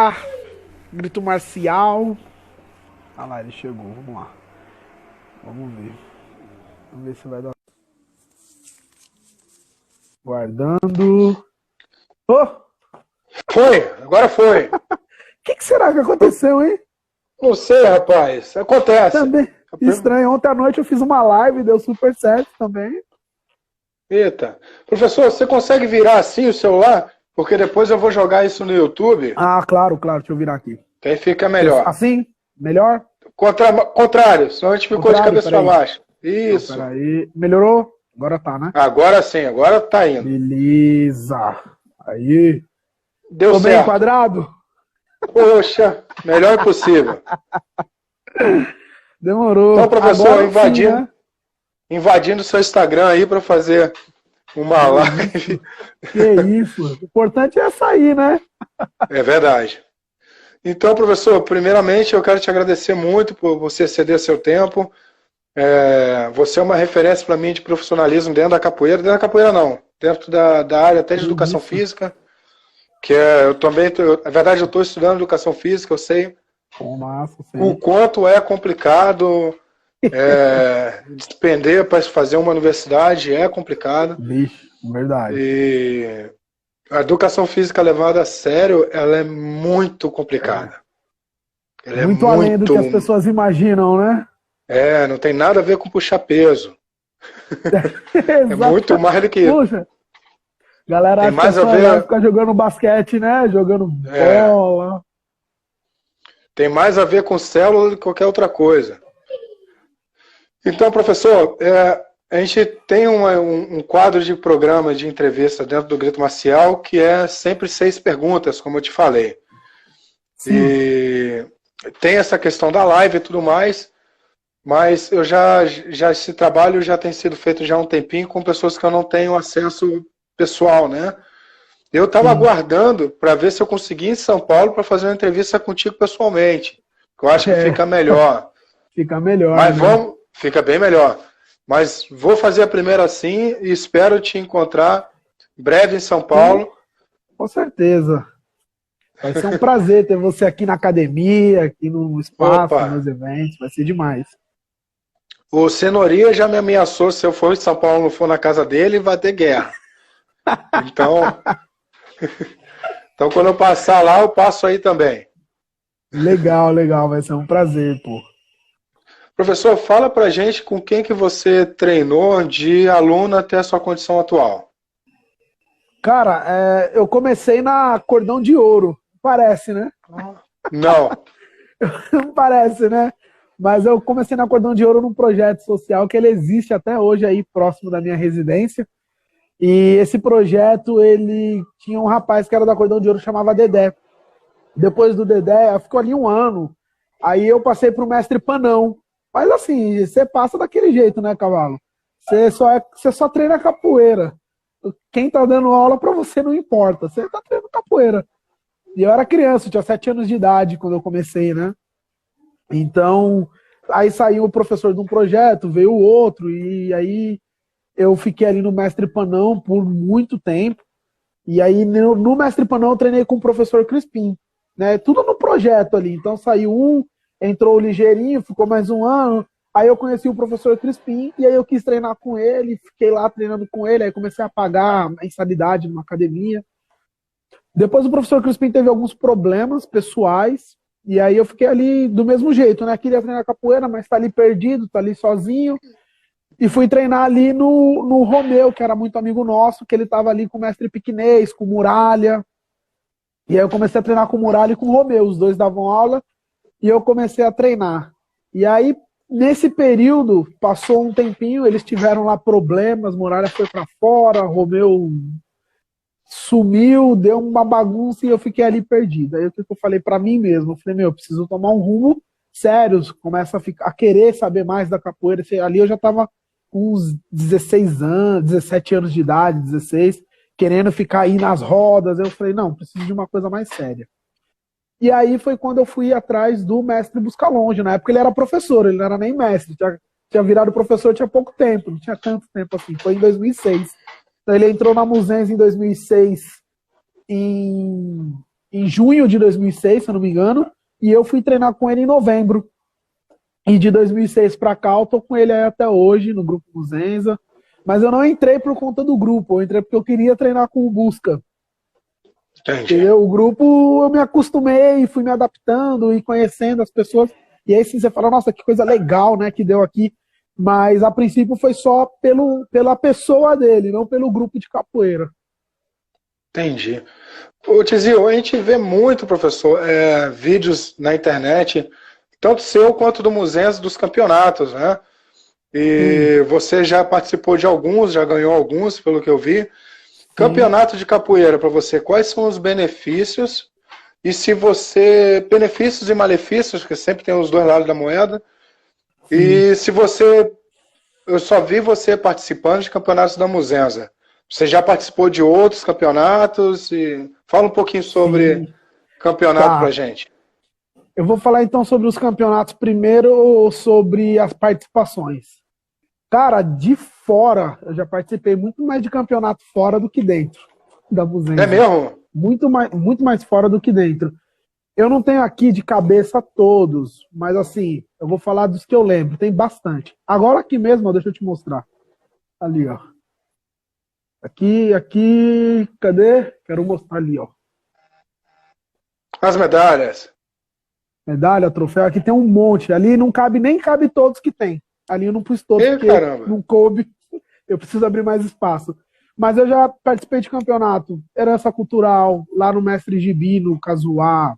Olá, grito marcial. Ah lá, ele chegou, vamos lá. Vamos ver se vai dar. Guardando. Oh! Foi, agora foi. O que será que aconteceu, hein? Não sei, rapaz. Acontece. Também estranho. Ontem à noite eu fiz uma live, deu super certo também. Eita. Professor, você consegue virar assim o celular? Porque depois eu vou jogar isso no YouTube. Ah, claro. Deixa eu virar aqui. Que aí fica melhor. Assim? Melhor? Contrário, senão a gente ficou de cabeça para baixo. Isso. Não, peraí. Melhorou? Agora tá, né? Agora sim, agora tá indo. Beleza. Aí. Deu Tô certo. bem enquadrado? Poxa, melhor impossível. Demorou. Então, professor, agora sim, né? invadindo seu Instagram aí para fazer uma live. Que isso. O importante é sair, né? É verdade. Então, professor, primeiramente eu quero te agradecer muito por você ceder seu tempo. Você é uma referência para mim de profissionalismo dentro da capoeira. Dentro da capoeira não, dentro da área até de educação física. Que eu também, na verdade eu estou estudando educação física, eu sei o quanto é complicado despender para fazer uma universidade, é complicado. Vixe, verdade. E a educação física levada a sério, ela é muito complicada. Ela muito é além do que as pessoas imaginam, né? Não tem nada a ver com puxar peso. É muito mais do que isso. Puxa, galera acha que vai ficar jogando basquete, né? Jogando bola. Tem mais a ver com célula do que qualquer outra coisa. Então, professor, a gente tem um quadro de programa de entrevista dentro do Grito Marcial que é sempre 6 perguntas, como eu te falei. Sim. E tem essa questão da live e tudo mais, mas eu já esse trabalho já tem sido feito já há um tempinho com pessoas que eu não tenho acesso pessoal, né? Eu estava aguardando para ver se eu conseguia em São Paulo para fazer uma entrevista contigo pessoalmente. Que eu acho que fica melhor. Fica melhor. Mas fica bem melhor. Mas vou fazer a primeira assim e espero te encontrar breve em São Paulo. Com certeza. Vai ser um prazer ter você aqui na academia, aqui no espaço, nos eventos. Vai ser demais. O Cenoria já me ameaçou, se eu for em São Paulo e não for na casa dele, vai ter guerra. Então quando eu passar lá, eu passo aí também. Legal, vai ser um prazer, pô. Professor, fala pra gente com quem que você treinou de aluno até a sua condição atual. Cara, eu comecei na Cordão de Ouro. Parece, né? Não. Não parece, né? Mas eu comecei na Cordão de Ouro num projeto social que ele existe até hoje aí próximo da minha residência. E esse projeto, ele tinha um rapaz que era da Cordão de Ouro, chamava Dedé. Depois do Dedé, ficou ali um ano. Aí eu passei pro mestre Panão. Mas assim, você passa daquele jeito, né, cavalo? Você só treina capoeira. Quem tá dando aula pra você não importa. Você tá treinando capoeira. E eu era criança, eu tinha 7 anos de idade quando eu comecei, né? Então, aí saiu o professor de um projeto, veio o outro, e aí eu fiquei ali no Mestre Panão por muito tempo. E aí no Mestre Panão eu treinei com o professor Crispim, né? Tudo no projeto ali. Então saiu um, entrou o Ligeirinho, ficou mais um ano. Aí eu conheci o professor Crispim e aí eu quis treinar com ele, fiquei lá treinando com ele, aí comecei a pagar a mensalidade numa academia. Depois o professor Crispim teve alguns problemas pessoais, e aí eu fiquei ali do mesmo jeito, né? Queria treinar capoeira, mas tá ali perdido, tá ali sozinho. E fui treinar ali no Romeu, que era muito amigo nosso, que ele tava ali com o mestre Piquinês, com Muralha. E aí eu comecei a treinar com Muralha e com o Romeu, os dois davam aula, e eu comecei a treinar. E aí, nesse período, passou um tempinho, eles tiveram lá problemas, Muralha foi para fora, Romeu sumiu, deu uma bagunça e eu fiquei ali perdido. Aí o que eu falei para mim mesmo? Eu falei, eu preciso tomar um rumo sério, começa a querer saber mais da capoeira. Ali eu já estava com uns 16 anos, 17 anos de idade, 16, querendo ficar aí nas rodas. Eu falei, não, preciso de uma coisa mais séria. E aí foi quando eu fui atrás do mestre Buscalonge. Na época ele era professor, ele não era nem mestre, tinha virado professor tinha pouco tempo, não tinha tanto tempo assim, foi em 2006. Então ele entrou na Muzenz em 2006 em em junho de 2006, se eu não me engano, e eu fui treinar com ele em novembro. E de 2006 para cá, eu tô com ele aí até hoje, no grupo Muzenza. Mas eu não entrei por conta do grupo, eu entrei porque eu queria treinar com o Busca. Entendi. Entendeu? O grupo, eu me acostumei, fui me adaptando e conhecendo as pessoas. E aí sim, você fala, nossa, que coisa legal, né, que deu aqui. Mas a princípio foi só pela pessoa dele, não pelo grupo de capoeira. Entendi. Ô, Tizio, a gente vê muito, professor, vídeos na internet, tanto seu quanto do Muzenza, dos campeonatos, né? E você já participou de alguns, já ganhou alguns, pelo que eu vi. Campeonato de capoeira, para você, quais são os benefícios? E se você... benefícios e malefícios, porque sempre tem os dois lados da moeda. E se você... eu só vi você participando de campeonatos da Muzenza. Você já participou de outros campeonatos? E fala um pouquinho sobre campeonato pra gente. Eu vou falar então sobre os campeonatos primeiro, sobre as participações. Cara, de fora, eu já participei muito mais de campeonato fora do que dentro da Muzenza. É mesmo? Muito mais fora do que dentro. Eu não tenho aqui de cabeça todos, mas assim, eu vou falar dos que eu lembro, tem bastante. Agora aqui mesmo, ó, deixa eu te mostrar. Ali, ó. Aqui, cadê? Quero mostrar ali, ó. As medalhas. Medalha, troféu, aqui tem um monte. Ali não cabe, nem cabe todos que tem. Ali eu não pus todos, porque caramba. não coube. Eu preciso abrir mais espaço. Mas eu já participei de campeonato, herança cultural, lá no Mestre Gibi, no Casuá,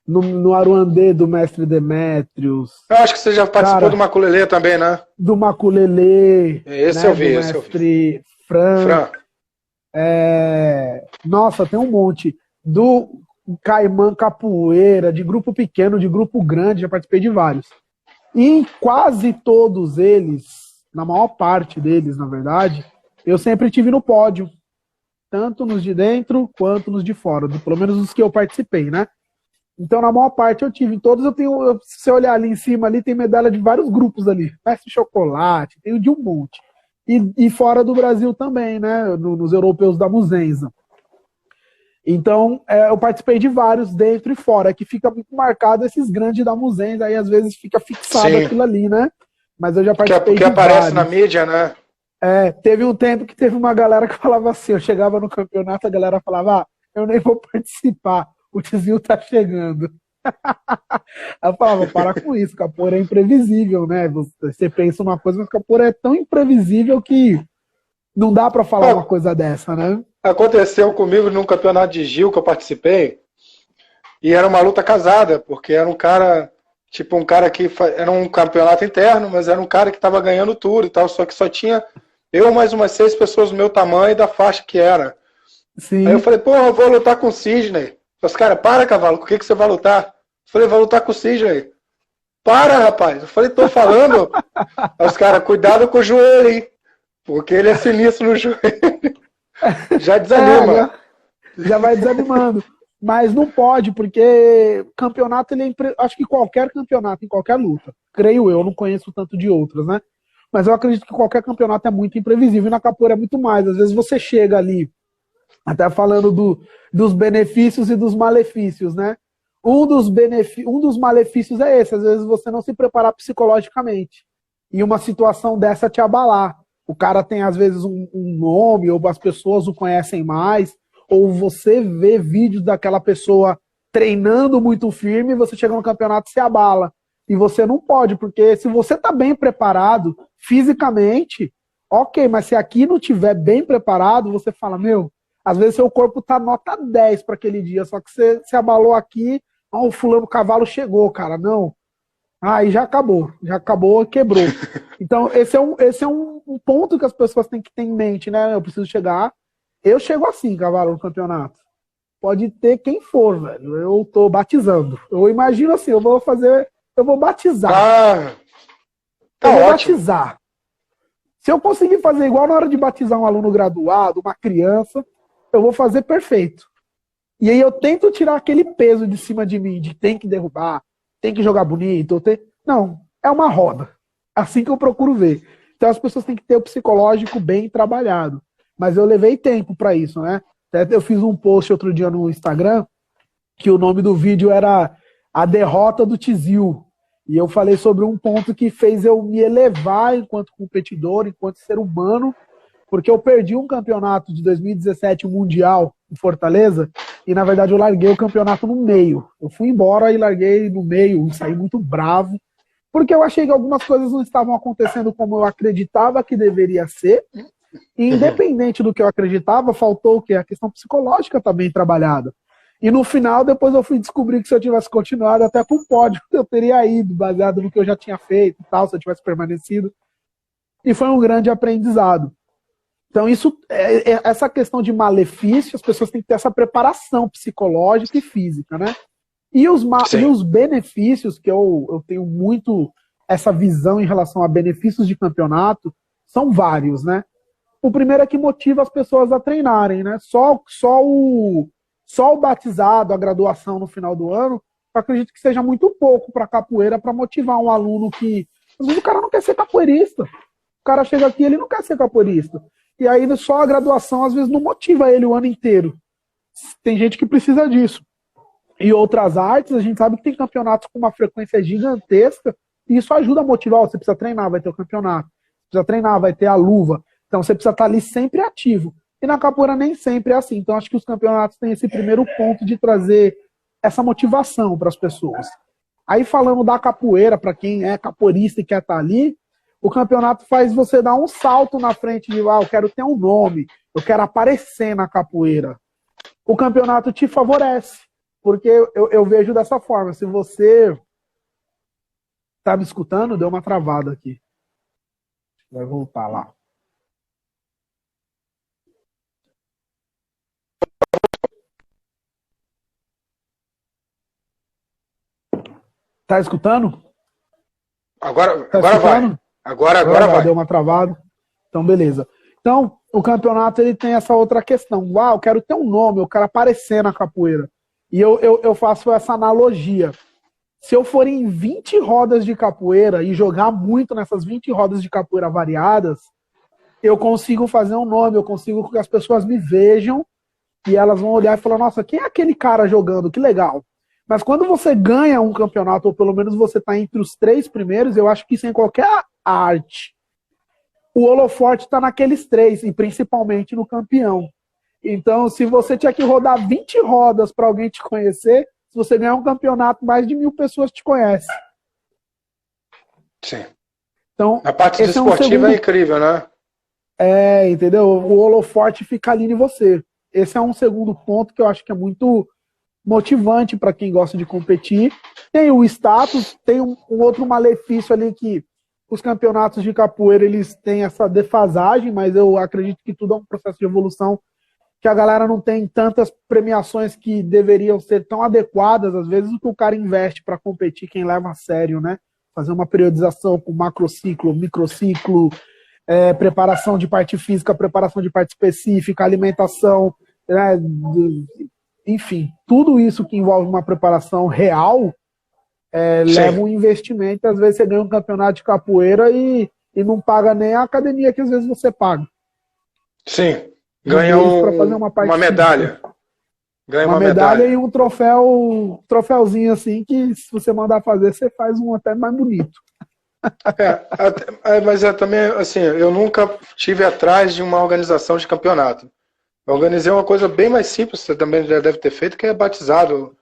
no Aruandê do Mestre Demétrios. Eu acho que você já participou do Maculelê também, né? Do Maculelê. Esse né, eu vi, do esse eu vi. Mestre Fran. Nossa, tem um monte. Do Caimã Capoeira, de grupo pequeno, de grupo grande, já participei de vários. E em quase todos eles, na maior parte deles, na verdade, eu sempre tive no pódio. Tanto nos de dentro quanto nos de fora. Pelo menos os que eu participei, né? Então, na maior parte eu tive. Em todos eu tenho, se você olhar ali em cima, ali tem medalha de vários grupos ali. Mestre Chocolate, tenho de um monte. E fora do Brasil também, né? Nos europeus da Muzenza. Então, eu participei de vários dentro e fora, que fica muito marcado esses grandes da Muzenza, aí às vezes fica fixado aquilo ali, né? Mas eu já participei de vários. Porque aparece na mídia, né? Teve um tempo que teve uma galera que falava assim, eu chegava no campeonato, a galera falava, eu nem vou participar, o Tizio tá chegando. Eu falava, para com isso, capoeira é imprevisível, né? Você pensa uma coisa, mas capoeira é tão imprevisível que não dá pra falar uma coisa dessa, né? Aconteceu comigo num campeonato de Gil que eu participei, e era uma luta casada, porque era um cara, tipo um cara que era um campeonato interno, mas era um cara que estava ganhando tudo e tal, só que só tinha eu mais umas 6 pessoas do meu tamanho e da faixa que era. Sim. Aí eu falei, pô, eu vou lutar com o Sidney. Os caras, para, cavalo, com o que você vai lutar? Eu falei, vou lutar com o Sidney. Para, rapaz. Eu falei, tô falando. Aí os caras, cuidado com o joelho, hein? Porque ele é sinistro no joelho. Já desanima. Já vai desanimando. Mas não pode, porque campeonato, acho que qualquer campeonato, em qualquer luta, creio eu, não conheço tanto de outras, né? Mas eu acredito que qualquer campeonato é muito imprevisível, e na capoeira é muito mais. Às vezes você chega ali, até falando dos benefícios e dos malefícios, né? Um dos malefícios é esse, às vezes você não se preparar psicologicamente. E uma situação dessa te abalar. O cara tem, às vezes, um nome, ou as pessoas o conhecem mais, ou você vê vídeos daquela pessoa treinando muito firme, e você chega no campeonato e se abala. E você não pode, porque se você está bem preparado fisicamente, ok, mas se aqui não estiver bem preparado, você fala, meu, às vezes seu corpo tá nota 10 para aquele dia, só que você se abalou aqui, o fulano cavalo chegou, cara, não. Aí já acabou, quebrou. Então, esse é um ponto que as pessoas têm que ter em mente, né? Eu preciso chegar. Eu chego assim, cavalo, no campeonato. Pode ter quem for, velho. Eu tô batizando. Eu imagino assim, eu vou batizar. Eu vou batizar. Se eu conseguir fazer igual na hora de batizar um aluno graduado, uma criança, eu vou fazer perfeito. E aí eu tento tirar aquele peso de cima de mim, de tem que derrubar, tem que jogar bonito. Não, é uma roda. Assim que eu procuro ver. Então as pessoas têm que ter o psicológico bem trabalhado. Mas eu levei tempo para isso, né? Até eu fiz um post outro dia no Instagram, que o nome do vídeo era A Derrota do Tizil. E eu falei sobre um ponto que fez eu me elevar enquanto competidor, enquanto ser humano, porque eu perdi um campeonato de 2017, um Mundial, em Fortaleza, e na verdade eu larguei o campeonato no meio. Eu fui embora e larguei no meio, saí muito bravo, porque eu achei que algumas coisas não estavam acontecendo como eu acreditava que deveria ser, e independente do que eu acreditava, faltou o quê? A questão psicológica está bem trabalhada. E no final, depois eu fui descobrir que se eu tivesse continuado até para o pódio, eu teria ido, baseado no que eu já tinha feito e tal, se eu tivesse permanecido. E foi um grande aprendizado. Então, essa questão de malefício, as pessoas têm que ter essa preparação psicológica e física, né? E os benefícios, que eu tenho muito essa visão em relação a benefícios de campeonato, são vários, né? O primeiro é que motiva as pessoas a treinarem, né? Só o batizado, a graduação no final do ano, eu acredito que seja muito pouco para capoeira para motivar um aluno que... Às vezes o cara não quer ser capoeirista. O cara chega aqui e ele não quer ser capoeirista. E aí só a graduação às vezes não motiva ele o ano inteiro. Tem gente que precisa disso. E outras artes, a gente sabe que tem campeonatos com uma frequência gigantesca e isso ajuda a motivar. Você precisa treinar, vai ter o campeonato. Precisa treinar, vai ter a luva. Então você precisa estar ali sempre ativo. E na capoeira nem sempre é assim. Então acho que os campeonatos têm esse primeiro ponto de trazer essa motivação para as pessoas. Aí falando da capoeira, para quem é capoeirista e quer estar ali, o campeonato faz você dar um salto na frente de, eu quero ter um nome, eu quero aparecer na capoeira. O campeonato te favorece, porque eu vejo dessa forma. Se você está me escutando, deu uma travada aqui. Vai voltar lá. Tá escutando? Agora vai. Agora vai. Deu uma travada. Então, beleza. Então, o campeonato ele tem essa outra questão. Eu quero ter um nome, eu quero aparecer na capoeira. E eu faço essa analogia. Se eu for em 20 rodas de capoeira e jogar muito nessas 20 rodas de capoeira variadas, eu consigo fazer um nome, eu consigo que as pessoas me vejam e elas vão olhar e falar, nossa, quem é aquele cara jogando? Que legal. Mas quando você ganha um campeonato, ou pelo menos você está entre os 3 primeiros, eu acho que isso em qualquer arte. O holofote está naqueles 3, e principalmente no campeão. Então, se você tinha que rodar 20 rodas para alguém te conhecer, se você ganhar um campeonato, mais de 1000 pessoas te conhecem. Sim. Então, a parte esportiva é incrível, né? Entendeu? O holofote fica ali em você. Esse é um segundo ponto que eu acho que é muito motivante para quem gosta de competir. Tem o status, tem um outro malefício ali que os campeonatos de capoeira eles têm essa defasagem, mas eu acredito que tudo é um processo de evolução, que a galera não tem tantas premiações que deveriam ser tão adequadas, às vezes, o que o cara investe para competir, quem leva a sério, né? Fazer uma periodização com macrociclo, microciclo, preparação de parte física, preparação de parte específica, alimentação, né? Enfim, tudo isso que envolve uma preparação real leva um investimento. Às vezes você ganha um campeonato de capoeira e não paga nem a academia que às vezes você paga. Sim, ganha uma medalha. Ganha uma medalha e um troféuzinho assim que se você mandar fazer, você faz um até mais bonito. Mas também, assim, eu nunca tive atrás de uma organização de campeonato. Eu organizei uma coisa bem mais simples, você também já deve ter feito, que é batizado.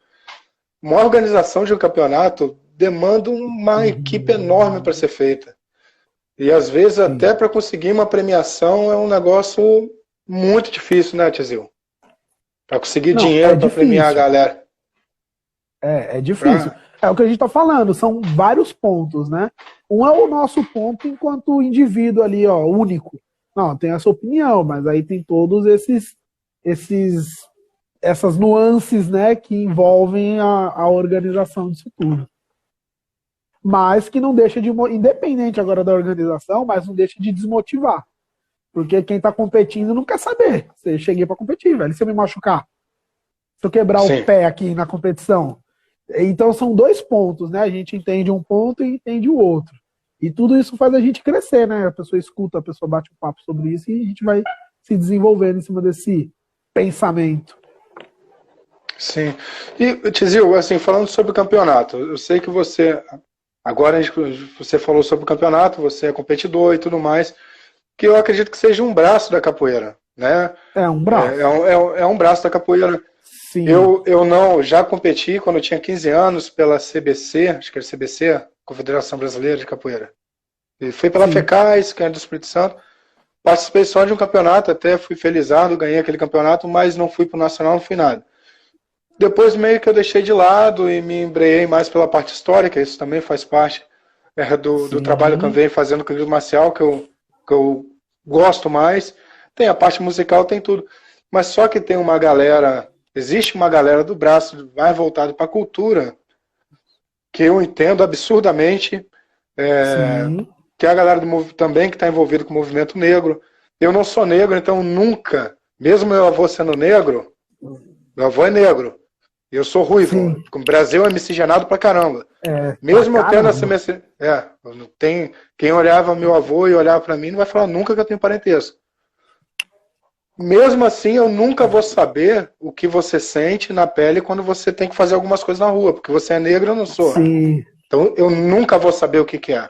Uma organização de um campeonato demanda uma equipe enorme para ser feita. E às vezes até para conseguir uma premiação é um negócio muito difícil, né, Tizil? Para conseguir dinheiro para premiar a galera. É difícil. É o que a gente está falando, são vários pontos, né? Um é o nosso ponto enquanto indivíduo ali, único. Não, tem essa opinião, mas aí tem todos essas nuances, né, que envolvem a organização disso tudo. Mas que não deixa de, independente agora da organização, mas não deixa de desmotivar. Porque quem está competindo não quer saber. Você cheguei para competir, velho. Se eu me machucar, se eu quebrar o pé aqui na competição. Então são 2 pontos, né? A gente entende um ponto e entende o outro. E tudo isso faz a gente crescer, né? A pessoa escuta, a pessoa bate um papo sobre isso e a gente vai se desenvolvendo em cima pensamento. Sim. E, Tizil, assim, falando sobre o campeonato, eu sei que você, agora você falou sobre o campeonato, você é competidor e tudo mais, que eu acredito que seja um braço da capoeira, né? É um braço. É um braço da capoeira. Sim. Eu não, já competi quando eu tinha 15 anos pela CBC, acho que era CBC, Confederação Brasileira de Capoeira. E fui pela FECAS, que é do Espírito Santo. Participei só de um campeonato, até fui felizardo, ganhei aquele campeonato, mas não fui pro nacional, não fui nada. Depois meio que eu deixei de lado e me embreiei mais pela parte histórica, isso também faz parte do trabalho que eu venho fazendo com o Grito Marcial, que eu gosto mais. Tem a parte musical, tem tudo. Mas só que tem uma galera, existe uma galera do braço mais voltado para a cultura, que eu entendo absurdamente, que é a galera também que está envolvida com o movimento negro. Eu não sou negro, então nunca, mesmo meu avô sendo negro, meu avô é negro, eu sou ruivo. O Brasil é miscigenado pra caramba. Mesmo eu tendo essa tem quem olhava meu avô e olhava pra mim não vai falar nunca que eu tenho parentesco. Mesmo assim, eu nunca vou saber o que você sente na pele quando você tem que fazer algumas coisas na rua, porque você é negro, eu não sou. Sim. Então eu nunca vou saber o que é.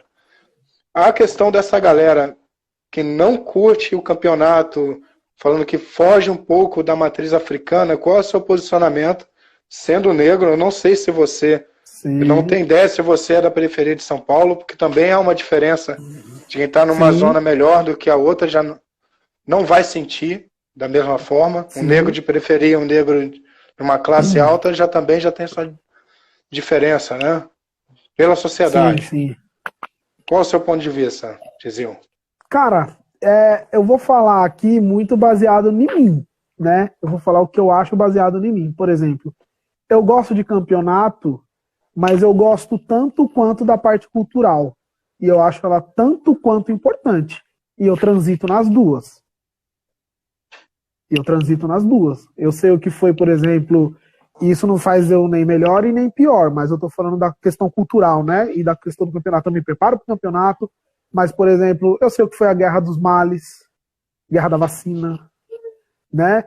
A questão dessa galera que não curte o campeonato, falando que foge um pouco da matriz africana, qual é o seu posicionamento? Sendo negro, eu não sei se você... Eu não tenho ideia se você é da periferia de São Paulo, porque também há uma diferença de quem está numa zona melhor do que a outra, já não vai sentir da mesma forma. Um negro de periferia, um negro de uma classe alta, já tem sua diferença, né? Pela sociedade. Sim. Qual é o seu ponto de vista, Tizil? Cara, eu vou falar aqui muito baseado em mim, né? Eu vou falar o que eu acho baseado em mim. Por exemplo, eu gosto de campeonato, mas eu gosto tanto quanto da parte cultural. E eu acho ela tanto quanto importante. E eu transito nas duas. Eu sei o que foi, por exemplo, isso não faz eu nem melhor e nem pior, mas eu tô falando da questão cultural, né? E da questão do campeonato. Eu me preparo para o campeonato, mas, por exemplo, eu sei o que foi a Guerra dos Males, Guerra da Vacina, né?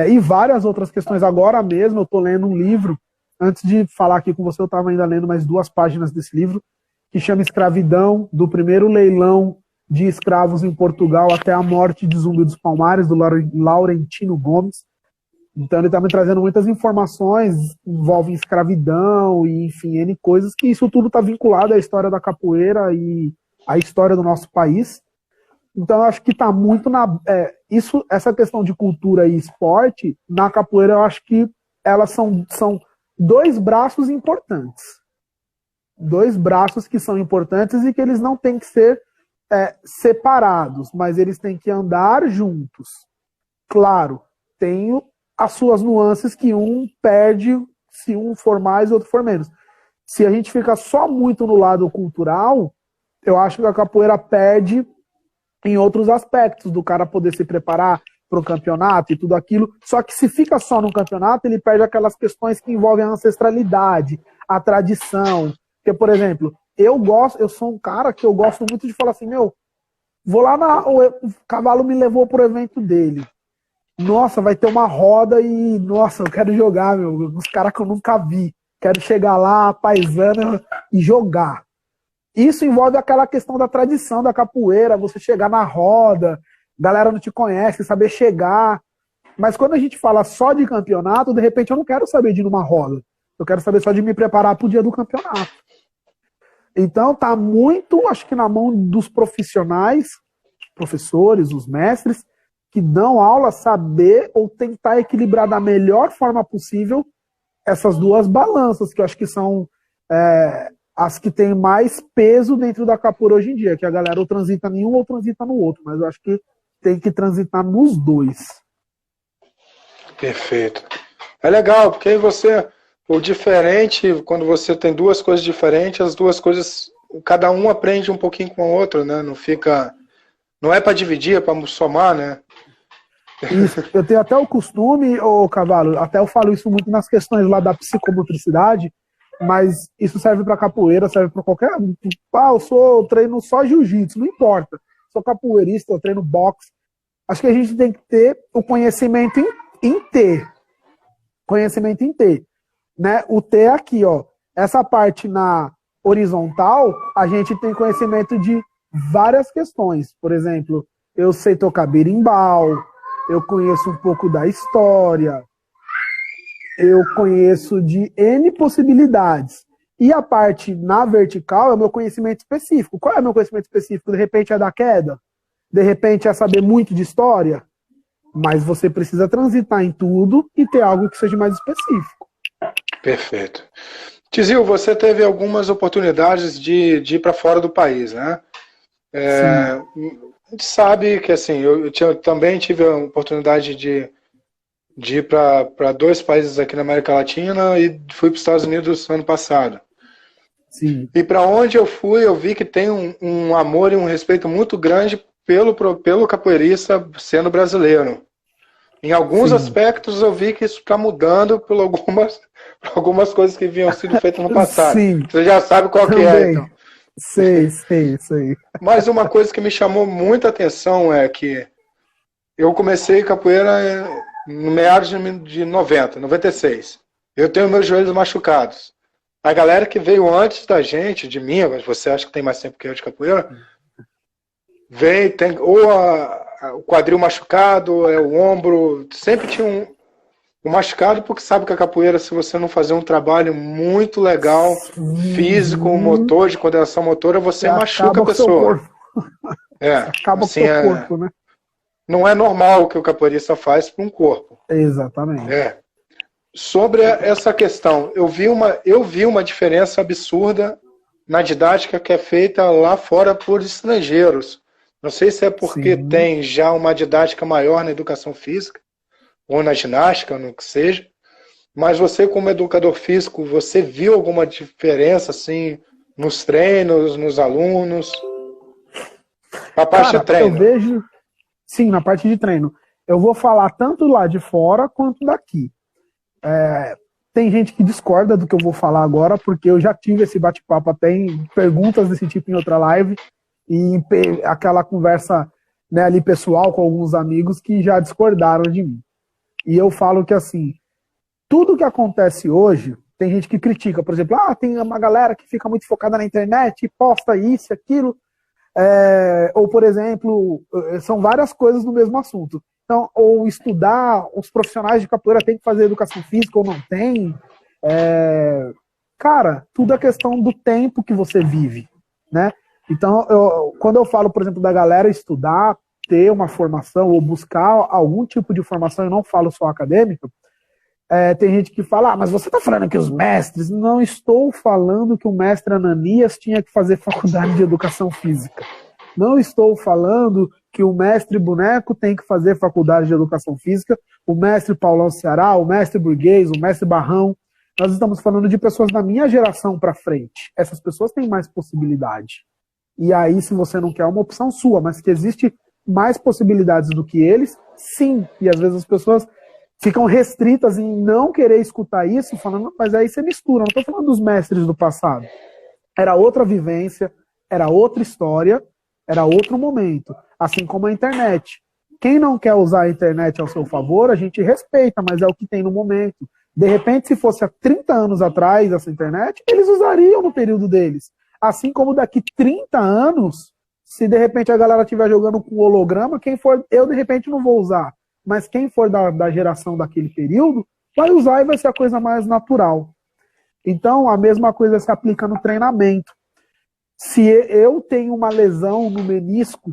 E várias outras questões. Agora mesmo eu tô lendo um livro, antes de falar aqui com você, eu estava ainda lendo mais 2 páginas desse livro, que chama Escravidão, do primeiro leilão de escravos em Portugal até a morte de Zumbi dos Palmares, do Laurentino Gomes. Então ele está me trazendo muitas informações, envolvem escravidão e, enfim, N coisas, que isso tudo está vinculado à história da capoeira e à história do nosso país. Então eu acho que está muito essa questão de cultura e esporte, na capoeira eu acho que elas são 2 braços importantes. 2 braços que são importantes e que eles não têm que ser separados, mas eles têm que andar juntos. Claro, tem as suas nuances que um perde se um for mais e outro for menos. Se a gente fica só muito no lado cultural, eu acho que a capoeira perde em outros aspectos, do cara poder se preparar para o campeonato e tudo aquilo. Só que se fica só no campeonato, ele perde aquelas questões que envolvem a ancestralidade, a tradição. Porque, por exemplo, eu sou um cara que eu gosto muito de falar assim, vou lá o cavalo me levou pro evento dele. Nossa, vai ter uma roda e, nossa, eu quero jogar, os caras que eu nunca vi. Quero chegar lá, paisana, e jogar. Isso envolve aquela questão da tradição da capoeira, você chegar na roda, galera não te conhece, saber chegar. Mas quando a gente fala só de campeonato, de repente eu não quero saber de ir numa roda. Eu quero saber só de me preparar pro dia do campeonato. Então tá muito, acho que na mão dos profissionais, professores, os mestres, que dão aula, saber ou tentar equilibrar da melhor forma possível essas 2 balanças, que eu acho que são as que têm mais peso dentro da capoeira hoje em dia, que a galera ou transita em um ou transita no outro, mas eu acho que tem que transitar nos 2. Perfeito. É legal, porque aí o diferente, quando você tem 2 coisas diferentes, as 2 coisas, cada um aprende um pouquinho com o outro, né? Não é para dividir, é para somar, né? Isso. Eu tenho até o costume, Cavalo, até eu falo isso muito nas questões lá da psicomotricidade, mas isso serve para capoeira, serve para qualquer... eu treino só jiu-jitsu, não importa. Sou capoeirista, eu treino boxe. Acho que a gente tem que ter o conhecimento em em T. Conhecimento em T. Né? O T é aqui, ó. Essa parte na horizontal, a gente tem conhecimento de várias questões. Por exemplo, eu sei tocar berimbau, eu conheço um pouco da história, eu conheço de N possibilidades. E a parte na vertical é o meu conhecimento específico. Qual é o meu conhecimento específico? De repente é da queda? De repente é saber muito de história? Mas você precisa transitar em tudo e ter algo que seja mais específico. Perfeito. Tizil, você teve algumas oportunidades de ir para fora do país, né? A gente sabe que, assim, eu também tive a oportunidade de ir para 2 países aqui na América Latina e fui para os Estados Unidos ano passado. Sim. E para onde eu fui, eu vi que tem um amor e um respeito muito grande pelo capoeirista sendo brasileiro. Em alguns aspectos eu vi que isso está mudando por algumas coisas que vinham sido feitas no passado. Sim. Você já sabe qual que é, então. Sei. Mas uma coisa que me chamou muita atenção é que eu comecei capoeira no meados de 90, 96. Eu tenho meus joelhos machucados. A galera que veio antes da gente, de mim, mas você acha que tem mais tempo que eu de capoeira, tem ou o quadril machucado, o ombro, sempre tinha um machucado, porque sabe que a capoeira, se você não fazer um trabalho muito legal, físico, motor, de coordenação motora, você machuca a pessoa. Acaba assim, com o seu corpo, né? Não é normal o que o capoeirista faz para um corpo. Exatamente. Sobre essa questão, eu vi uma diferença absurda na didática que é feita lá fora por estrangeiros. Não sei se é porque tem já uma didática maior na educação física, ou na ginástica, no que seja, mas você, como educador físico, você viu alguma diferença, assim, nos treinos, nos alunos? A parte de treino. Eu vejo, sim, na parte de treino. Eu vou falar tanto lá de fora quanto daqui. Tem gente que discorda do que eu vou falar agora, porque eu já tive esse bate-papo até em perguntas desse tipo em outra live, e aquela conversa, né, ali pessoal com alguns amigos que já discordaram de mim. E eu falo que, assim, tudo que acontece hoje, tem gente que critica, por exemplo, tem uma galera que fica muito focada na internet e posta isso e aquilo, ou, por exemplo, são várias coisas no mesmo assunto. Então, ou estudar, os profissionais de capoeira têm que fazer educação física ou não tem. Cara, tudo é questão do tempo que você vive, né? Então, quando eu falo, por exemplo, da galera estudar, ter uma formação ou buscar algum tipo de formação, eu não falo só acadêmica, tem gente que fala, mas você está falando que os mestres... Não estou falando que o mestre Ananias tinha que fazer faculdade de educação física. Não estou falando que o mestre Boneco tem que fazer faculdade de educação física, o mestre Paulão Ceará, o mestre Burguês, o mestre Barrão. Nós estamos falando de pessoas da minha geração para frente. Essas pessoas têm mais possibilidade. E aí, se você não quer, é uma opção sua, mas que existe mais possibilidades do que eles, sim. E às vezes as pessoas ficam restritas em não querer escutar isso, falando, mas aí você mistura. Não estou falando dos mestres do passado. Era outra vivência, era outra história, era outro momento. Assim como a internet. Quem não quer usar a internet ao seu favor, a gente respeita, mas é o que tem no momento. De repente, se fosse há 30 anos atrás essa internet, eles usariam no período deles. Assim como daqui 30 anos, se de repente a galera estiver jogando com holograma, quem for, eu de repente não vou usar, mas quem for da geração daquele período, vai usar e vai ser a coisa mais natural. Então, a mesma coisa se aplica no treinamento. Se eu tenho uma lesão no menisco,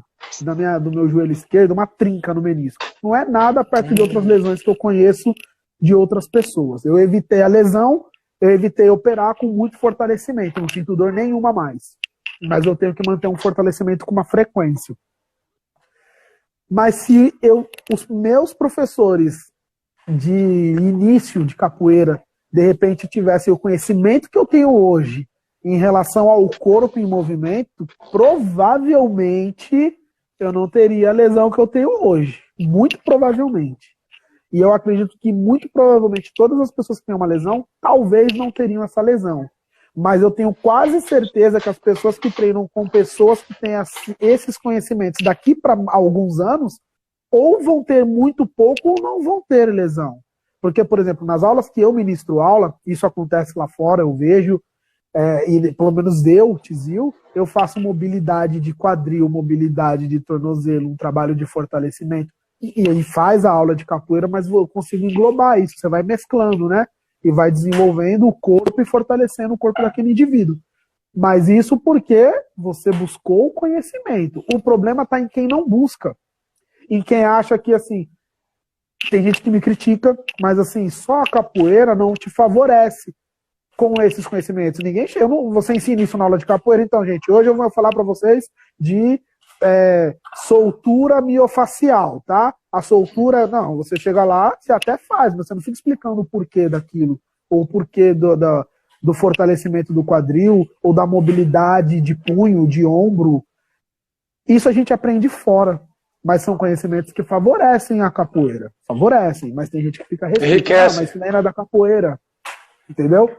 do meu joelho esquerdo, uma trinca no menisco, não é nada perto de outras lesões que eu conheço de outras pessoas. Eu evitei a lesão, eu evitei operar com muito fortalecimento, não sinto dor nenhuma mais. Mas eu tenho que manter um fortalecimento com uma frequência. Mas se os meus professores de início de capoeira, de repente, tivessem o conhecimento que eu tenho hoje em relação ao corpo em movimento, provavelmente eu não teria a lesão que eu tenho hoje. Muito provavelmente. E eu acredito que muito provavelmente todas as pessoas que têm uma lesão, talvez não teriam essa lesão. Mas eu tenho quase certeza que as pessoas que treinam com pessoas que têm esses conhecimentos daqui para alguns anos, ou vão ter muito pouco ou não vão ter lesão. Porque, por exemplo, nas aulas que eu ministro aula, isso acontece lá fora, eu vejo, e pelo menos eu, Tizil, eu faço mobilidade de quadril, mobilidade de tornozelo, um trabalho de fortalecimento, e aí faz a aula de capoeira, mas eu consigo englobar isso, você vai mesclando, né? E vai desenvolvendo o corpo e fortalecendo o corpo daquele indivíduo. Mas isso porque você buscou o conhecimento. O problema está em quem não busca. Em quem acha que, assim, tem gente que me critica, mas, assim, só a capoeira não te favorece com esses conhecimentos. Você ensina isso na aula de capoeira, então, gente, hoje eu vou falar para vocês de soltura miofacial, tá? A soltura, não, você chega lá, você até faz, mas você não fica explicando o porquê daquilo, ou o porquê do fortalecimento do quadril, ou da mobilidade de punho, de ombro. Isso a gente aprende fora, mas são conhecimentos que favorecem a capoeira. Favorecem, mas tem gente que fica enriquece. Mas isso nem era da capoeira, entendeu?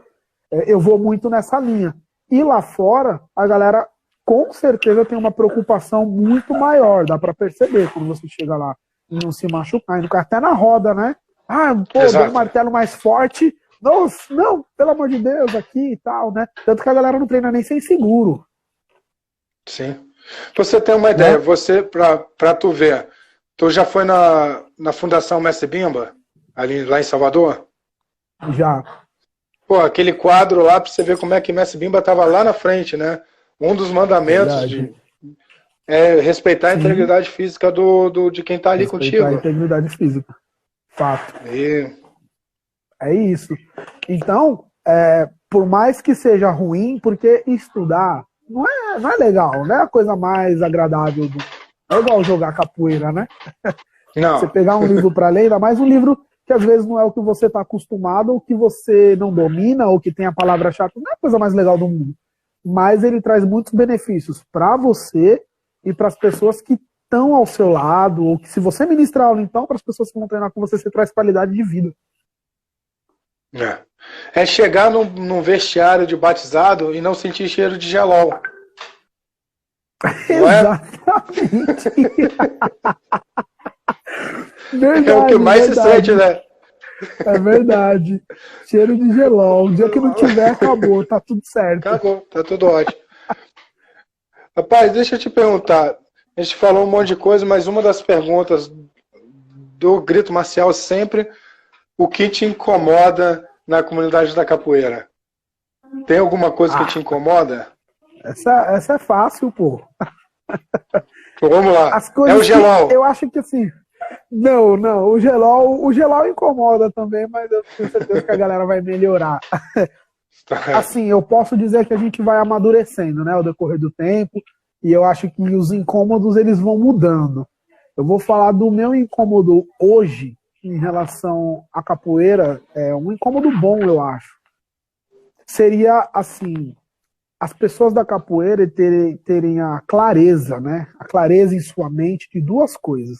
Eu vou muito nessa linha. E lá fora, a galera com certeza tem uma preocupação muito maior, dá para perceber quando você chega lá e não se machucar, e não cai até na roda, né? Deu um martelo mais forte, nossa, não, pelo amor de Deus, aqui e tal, né? Tanto que a galera não treina nem sem seguro. Sim. Pra você ter uma ideia, você, pra tu ver, tu já foi na Fundação Mestre Bimba, lá em Salvador? Já. Pô, aquele quadro lá, pra você ver como é que Mestre Bimba tava lá na frente, né? Um dos mandamentos é respeitar a integridade física de quem tá ali contigo. Respeitar a integridade física. Fato. É isso. Então, por mais que seja ruim, porque estudar não é legal, não é a coisa mais agradável. É igual jogar capoeira, né? Não. Você pegar um livro para ler, ainda mais um livro que às vezes não é o que você está acostumado, ou que você não domina, ou que tem a palavra chata, não é a coisa mais legal do mundo. Mas ele traz muitos benefícios para você e para as pessoas que estão ao seu lado, ou que se você ministrar aula, então, para as pessoas que vão treinar com você, você traz qualidade de vida. É chegar num vestiário de batizado e não sentir cheiro de gelol. Exatamente. Verdade, é o que mais se sente, né? É verdade. Cheiro de gelol. O dia que não tiver, acabou. Tá tudo certo. Acabou, tá tudo ótimo. Rapaz, deixa eu te perguntar. A gente falou um monte de coisa, mas uma das perguntas do Grito Marcial sempre: o que te incomoda na comunidade da capoeira? Tem alguma coisa que te incomoda? Essa é fácil, pô. Vamos lá. As coisas é o gelol. Eu acho que assim... Não, o gelol incomoda também, mas eu tenho certeza que a galera vai melhorar. Assim, eu posso dizer que a gente vai amadurecendo, né, ao decorrer do tempo, e eu acho que os incômodos, eles vão mudando. Eu vou falar do meu incômodo hoje, em relação à capoeira, um incômodo bom, eu acho. Seria, assim, as pessoas da capoeira terem a clareza, né, a clareza em sua mente de duas coisas.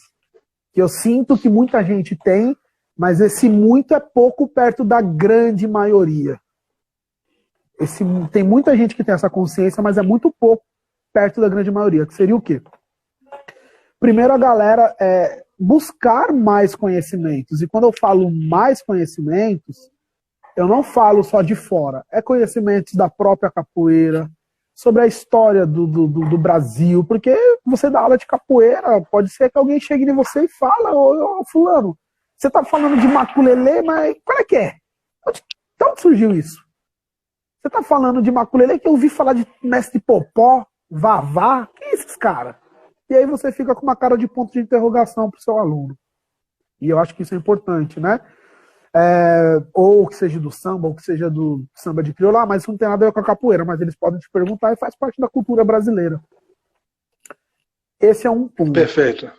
Que eu sinto que muita gente tem, mas esse muito é pouco perto da grande maioria. Tem muita gente que tem essa consciência, mas é muito pouco perto da grande maioria. Que seria o quê? Primeiro, a galera buscar mais conhecimentos. E quando eu falo mais conhecimentos, eu não falo só de fora. É conhecimentos da própria capoeira, sobre a história do Brasil, porque você dá aula de capoeira, pode ser que alguém chegue em você e fala: ô fulano, você tá falando de maculelê, mas qual é que é? De onde surgiu isso? Você tá falando de maculelê que eu ouvi falar de mestre Popó, Vavá, quem é esses caras? E aí você fica com uma cara de ponto de interrogação pro seu aluno. E eu acho que isso é importante, né? Ou que seja do samba, ou que seja do samba de crioula, mas isso não tem nada a ver com a capoeira, mas eles podem te perguntar e faz parte da cultura brasileira. Esse é um ponto. Perfeito.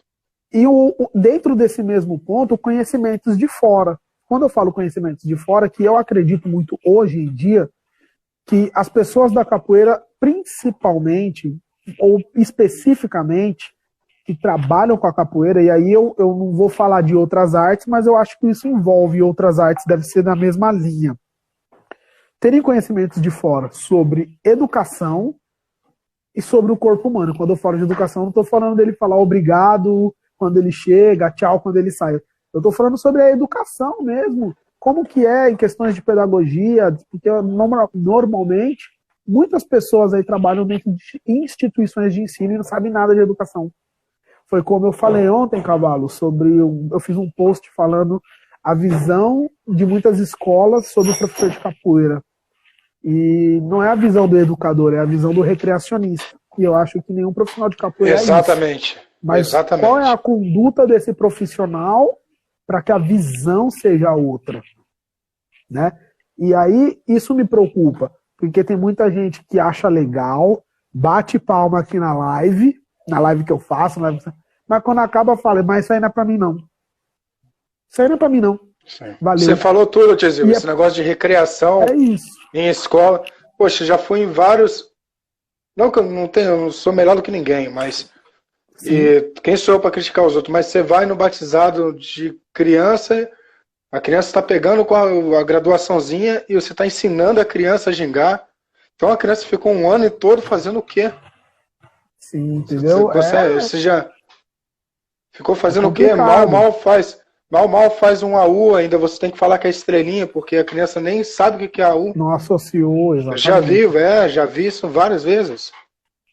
E dentro desse mesmo ponto, conhecimentos de fora. Quando eu falo conhecimentos de fora, que eu acredito muito hoje em dia, que as pessoas da capoeira, principalmente, ou especificamente, que trabalham com a capoeira, e aí eu não vou falar de outras artes, mas eu acho que isso envolve outras artes, deve ser na mesma linha. Terem conhecimentos de fora sobre educação e sobre o corpo humano. Quando eu falo de educação, não estou falando dele falar obrigado quando ele chega, tchau quando ele sai. Eu estou falando sobre a educação mesmo, como que é em questões de pedagogia, porque normalmente muitas pessoas aí trabalham dentro de instituições de ensino e não sabem nada de educação. Foi como eu falei ontem, Cavalo, eu fiz um post falando a visão de muitas escolas sobre o professor de capoeira. E não é a visão do educador, é a visão do recreacionista. E eu acho que nenhum profissional de capoeira Exatamente. é isso. Mas Exatamente. qual é a conduta desse profissional para que a visão seja outra? Né? E aí isso me preocupa, porque tem muita gente que acha legal, bate palma aqui na live que eu faço, mas quando acaba fala, mas isso aí não é para mim não. Isso aí não é para mim não. Sim. Valeu. Você falou tudo, Tizil, esse negócio de recreação em escola. Poxa, já fui em vários. Não que eu não sou melhor do que ninguém, mas. E quem sou eu para criticar os outros? Mas você vai no batizado de criança, a criança está pegando com a graduaçãozinha e você está ensinando a criança a gingar. Então a criança ficou um ano todo fazendo o quê? Sim, entendeu? Você já ficou fazendo o quê? Mal faz um AU, ainda você tem que falar que é estrelinha, porque a criança nem sabe o que é AU. Não associou, exatamente. Já vi isso várias vezes.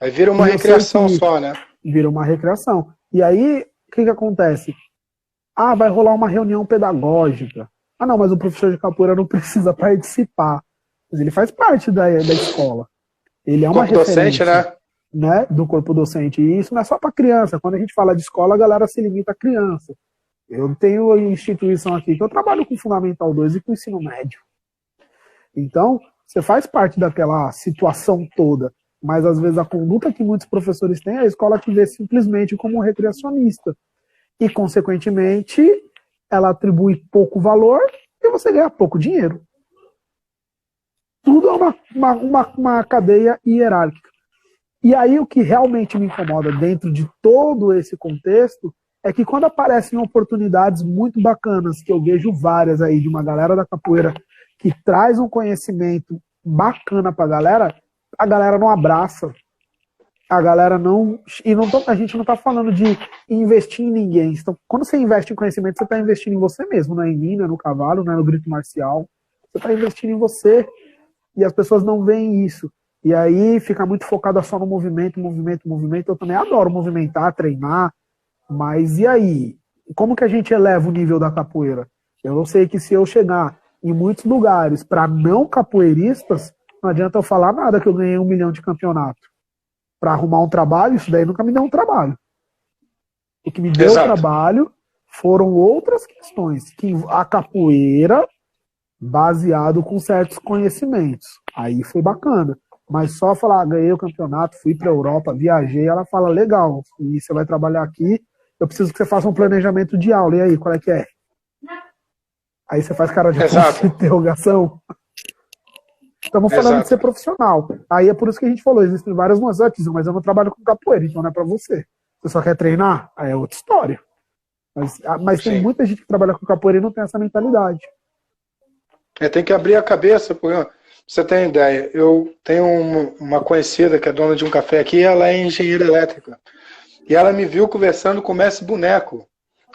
Aí vira uma recreação só, né? Vira uma recreação. E aí, o que acontece? Vai rolar uma reunião pedagógica. Não, mas o professor de capoeira não precisa participar. Mas ele faz parte da escola. Ele é uma referência, docente, né? Do corpo docente. E isso não é só para criança. Quando a gente fala de escola, a galera se limita a criança. Eu tenho instituição aqui que eu trabalho com Fundamental 2 e com ensino médio. Então, você faz parte daquela situação toda, mas às vezes a conduta que muitos professores têm, a escola te vê simplesmente como um recreacionista. E, consequentemente, ela atribui pouco valor e você ganha pouco dinheiro. Tudo é uma cadeia hierárquica. E aí o que realmente me incomoda dentro de todo esse contexto é que quando aparecem oportunidades muito bacanas, que eu vejo várias aí de uma galera da capoeira que traz um conhecimento bacana pra galera, a galera não abraça. A galera não... a gente não tá falando de investir em ninguém. Então, quando você investe em conhecimento, você tá investindo em você mesmo, não é em mim, não é no cavalo, não é no grito marcial. Você tá investindo em você. E as pessoas não veem isso. E aí fica muito focada só no movimento. Eu também adoro movimentar, treinar. Mas e aí? Como que a gente eleva o nível da capoeira? Eu sei que se eu chegar em muitos lugares para não capoeiristas, não adianta eu falar nada que eu ganhei 1 milhão de campeonato. Para arrumar um trabalho, isso daí nunca me deu um trabalho. O que me deu trabalho foram outras questões. Que a capoeira, baseado com certos conhecimentos. Aí foi bacana. Mas só falar, ganhei o campeonato, fui para a Europa, viajei, ela fala, legal, e você vai trabalhar aqui, eu preciso que você faça um planejamento de aula. E aí, qual é que é? Aí você faz cara de interrogação. Estamos falando de ser profissional. Aí é por isso que a gente falou, existem várias nuances, mas eu não trabalho com capoeira, então não é para você. Você só quer treinar? Aí é outra história. Mas tem muita gente que trabalha com capoeira e não tem essa mentalidade. Tem que abrir a cabeça, porque você tem ideia. Eu tenho uma conhecida que é dona de um café aqui, ela é engenheira elétrica. E ela me viu conversando com o mestre Boneco.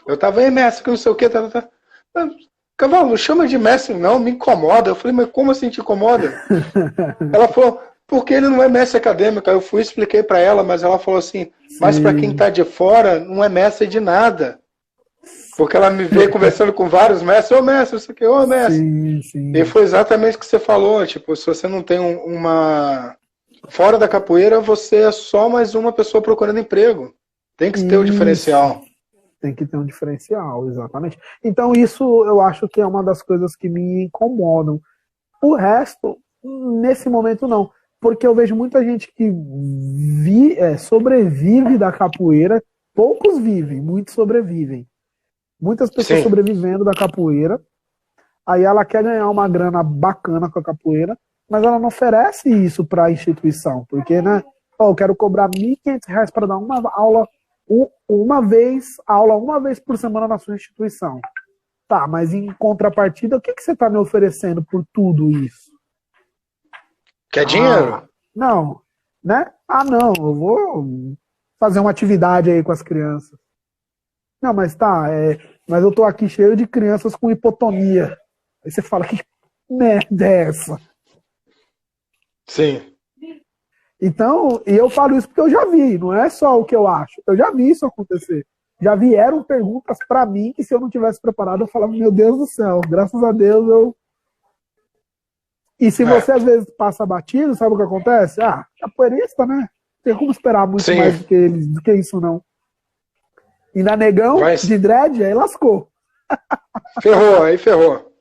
Eu tava, mestre, que não sei o que, Cavalo, não chama de mestre não, me incomoda. Eu falei, mas como assim te incomoda? Ela falou, porque ele não é mestre acadêmico. Eu fui e expliquei para ela, mas ela falou assim, mas para quem tá de fora, não é mestre de nada. Porque ela me veio conversando com vários mestres, mestre, isso aqui, mestre. Sim. E foi exatamente o que você falou, tipo, se você não tem uma... Fora da capoeira, você é só mais uma pessoa procurando emprego. Tem que ter o diferencial. Tem que ter um diferencial, exatamente. Então isso eu acho que é uma das coisas que me incomodam. O resto, nesse momento não. Porque eu vejo muita gente que sobrevive da capoeira, poucos vivem, muitos sobrevivem. Muitas pessoas sobrevivendo da capoeira, aí ela quer ganhar uma grana bacana com a capoeira, mas ela não oferece isso para a instituição, porque, né, eu quero cobrar R$1.500 para dar uma aula uma vez por semana na sua instituição. Tá, mas em contrapartida, o que você está me oferecendo por tudo isso? Quer dinheiro? Não, né? Não, eu vou fazer uma atividade aí com as crianças. Não, mas tá, mas eu tô aqui cheio de crianças com hipotonia. Aí você fala, que merda é essa? Sim. Então, e eu falo isso porque eu já vi, não é só o que eu acho. Eu já vi isso acontecer. Já vieram perguntas para mim que se eu não tivesse preparado, eu falava, meu Deus do céu, graças a Deus eu... E se você às vezes passa batido, sabe o que acontece? Ah, capoeirista, né? Tem como esperar muito Sim. mais do que eles, do que isso, não. Ainda negão, de dread, aí lascou. Ferrou, aí ferrou.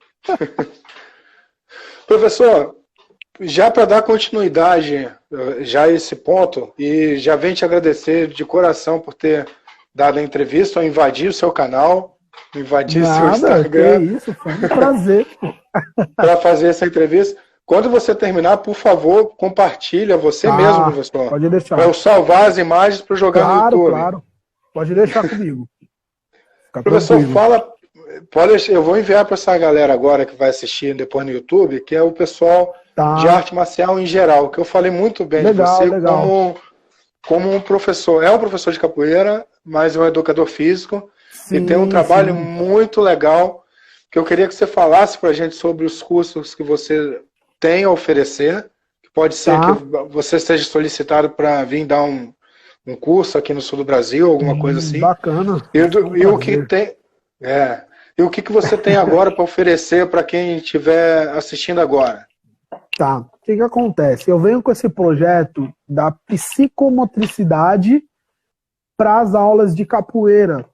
Professor, já para dar continuidade já a esse ponto, e já venho te agradecer de coração por ter dado a entrevista, ou invadir o seu canal, invadir seu Instagram. Que isso, foi um prazer. Para fazer essa entrevista. Quando você terminar, por favor, compartilha você mesmo, professor. Pode deixar. Para eu salvar as imagens para jogar no YouTube. Claro. Pode deixar comigo. Professor, eu vou enviar para essa galera agora que vai assistir depois no YouTube, que é o pessoal de arte marcial em geral, que eu falei muito bem de você como um professor. É um professor de capoeira, mas é um educador físico, e tem um trabalho muito legal, que eu queria que você falasse para a gente sobre os cursos que você tem a oferecer, que pode ser que você esteja solicitado para vir dar um curso aqui no sul do Brasil, alguma coisa assim. Bacana. E o que tem... E o que você tem agora para oferecer para quem estiver assistindo agora? Tá. O que acontece? Eu venho com esse projeto da psicomotricidade para as aulas de capoeira.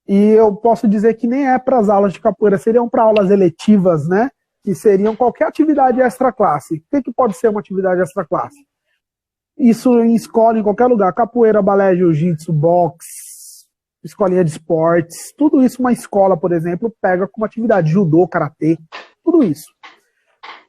E eu posso dizer que nem é para as aulas de capoeira, seriam para aulas eletivas, né? Que seriam qualquer atividade extra-classe. O que pode ser uma atividade extra-classe? Isso em escola, em qualquer lugar. Capoeira, balé, jiu-jitsu, boxe, escolinha de esportes, tudo isso uma escola, por exemplo, pega como atividade. Judô, karatê, tudo isso.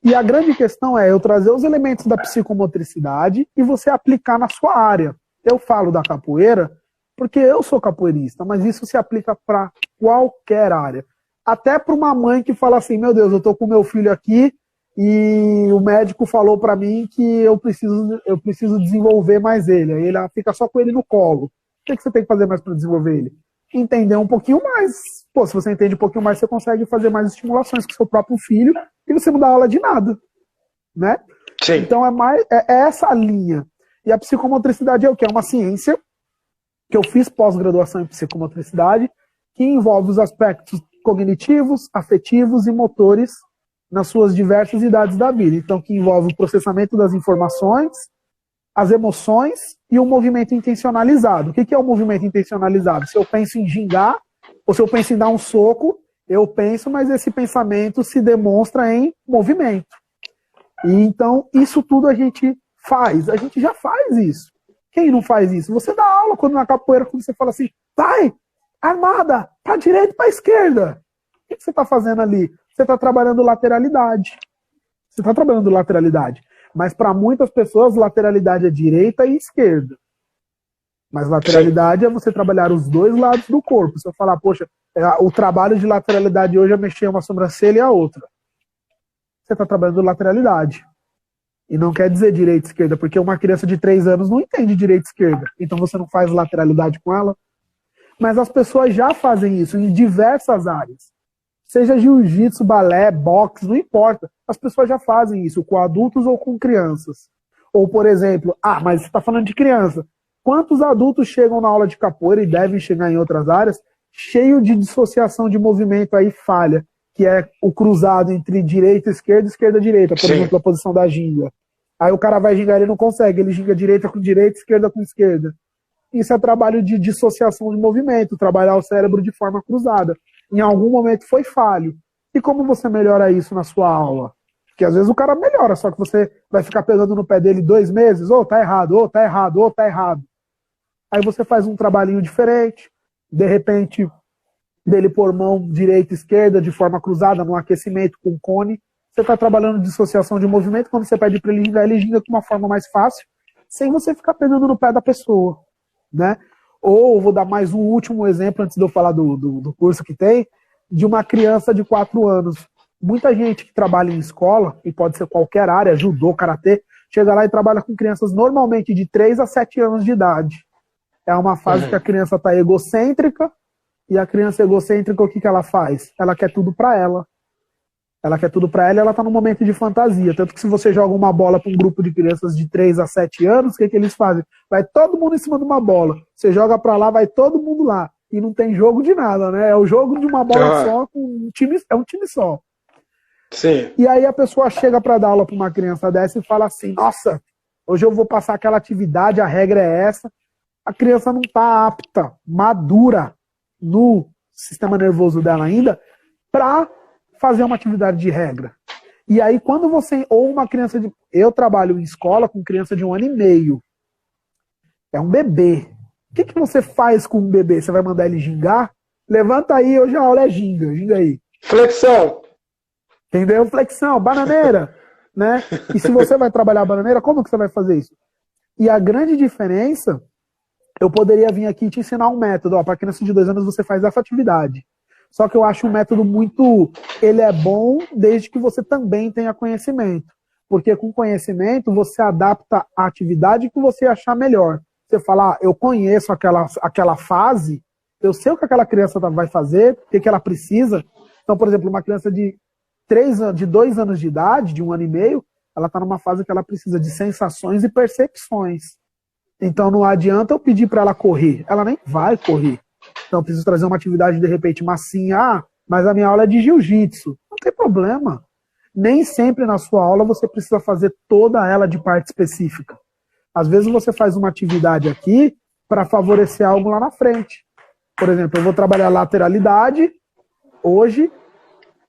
E a grande questão é eu trazer os elementos da psicomotricidade e você aplicar na sua área. Eu falo da capoeira porque eu sou capoeirista, mas isso se aplica para qualquer área. Até para uma mãe que fala assim, meu Deus, eu estou com meu filho aqui e o médico falou para mim que eu preciso desenvolver mais ele. Aí ela fica só com ele no colo. O que você tem que fazer mais para desenvolver ele? Entender um pouquinho mais. Pô, se você entende um pouquinho mais, você consegue fazer mais estimulações com o seu próprio filho e você não dá aula de nada, né? Sim. Então é essa a linha. E a psicomotricidade é o quê? É uma ciência que eu fiz pós-graduação em psicomotricidade, que envolve os aspectos cognitivos, afetivos e motores nas suas diversas idades da vida. Então, que envolve o processamento das informações, as emoções e o movimento intencionalizado. O que é o movimento intencionalizado? Se eu penso em gingar, ou se eu penso em dar um soco, eu penso, mas esse pensamento se demonstra em movimento. E então, isso tudo a gente faz. A gente já faz isso. Quem não faz isso? Você dá aula quando na capoeira, quando você fala assim, vai, armada, para a direita e para a esquerda. O que você está fazendo ali? Você está trabalhando lateralidade. Você está trabalhando lateralidade. Mas para muitas pessoas, lateralidade é direita e esquerda. Mas lateralidade é você trabalhar os dois lados do corpo. Se eu falar, poxa, o trabalho de lateralidade hoje é mexer uma sobrancelha e a outra. Você está trabalhando lateralidade. E não quer dizer direita e esquerda, porque uma criança de 3 anos não entende direita e esquerda. Então você não faz lateralidade com ela. Mas as pessoas já fazem isso em diversas áreas. Seja jiu-jitsu, balé, boxe, não importa. As pessoas já fazem isso com adultos ou com crianças. Ou, por exemplo, mas você está falando de criança. Quantos adultos chegam na aula de capoeira e devem chegar em outras áreas cheio de dissociação de movimento aí falha, que é o cruzado entre direita, esquerda, esquerda, direita, por exemplo, a posição da ginga. Aí o cara vai gingar, ele não consegue, ele ginga direita com direita, esquerda com esquerda. Isso é trabalho de dissociação de movimento, trabalhar o cérebro de forma cruzada. Em algum momento foi falho. E como você melhora isso na sua aula? Porque às vezes o cara melhora, só que você vai ficar pegando no pé dele 2 meses, tá errado, tá errado, tá errado. Aí você faz um trabalhinho diferente, de repente, dele pôr mão direita e esquerda de forma cruzada, no aquecimento com cone. Você está trabalhando dissociação de movimento, quando você pede para ele ginga de uma forma mais fácil, sem você ficar pegando no pé da pessoa, né? Ou vou dar mais um último exemplo, antes de eu falar do curso que tem, de uma criança de 4 anos. Muita gente que trabalha em escola, e pode ser qualquer área, judô, karatê, chega lá e trabalha com crianças normalmente de 3 a 7 anos de idade. É uma fase que a criança está egocêntrica, E a criança egocêntrica, o que ela faz? Ela quer tudo para ela. Ela quer tudo para ela e ela está num momento de fantasia. Tanto que se você joga uma bola para um grupo de crianças de 3 a 7 anos, o que eles fazem? Vai todo mundo em cima de uma bola. Você joga para lá, vai todo mundo lá. E não tem jogo de nada, né? É o jogo de uma bola só, com um time, é um time só. Sim. E aí a pessoa chega para dar aula para uma criança dessa e fala assim, nossa, hoje eu vou passar aquela atividade, a regra é essa. A criança não está apta, madura no sistema nervoso dela ainda para fazer uma atividade de regra. E aí quando você, ou uma criança de... Eu trabalho em escola com criança de 1 ano e meio. É um bebê. O que você faz com um bebê? Você vai mandar ele gingar? Levanta aí, hoje a aula é ginga. Ginga aí. Flexão. Entendeu? Flexão, bananeira. Né? E se você vai trabalhar a bananeira, como que você vai fazer isso? E a grande diferença, eu poderia vir aqui e te ensinar um método. Para criança de 2 anos você faz essa atividade. Só que eu acho um método muito... Ele é bom desde que você também tenha conhecimento. Porque com conhecimento você adapta a atividade que você achar melhor. Você fala, eu conheço aquela fase, eu sei o que aquela criança vai fazer, o que ela precisa. Então, por exemplo, uma criança de 2 anos de idade, de 1 ano e meio, ela está numa fase que ela precisa de sensações e percepções. Então não adianta eu pedir para ela correr, ela nem vai correr. Então eu preciso trazer uma atividade, de repente, massinha, mas a minha aula é de jiu-jitsu. Não tem problema. Nem sempre na sua aula você precisa fazer toda ela de parte específica. Às vezes você faz uma atividade aqui para favorecer algo lá na frente. Por exemplo, eu vou trabalhar lateralidade hoje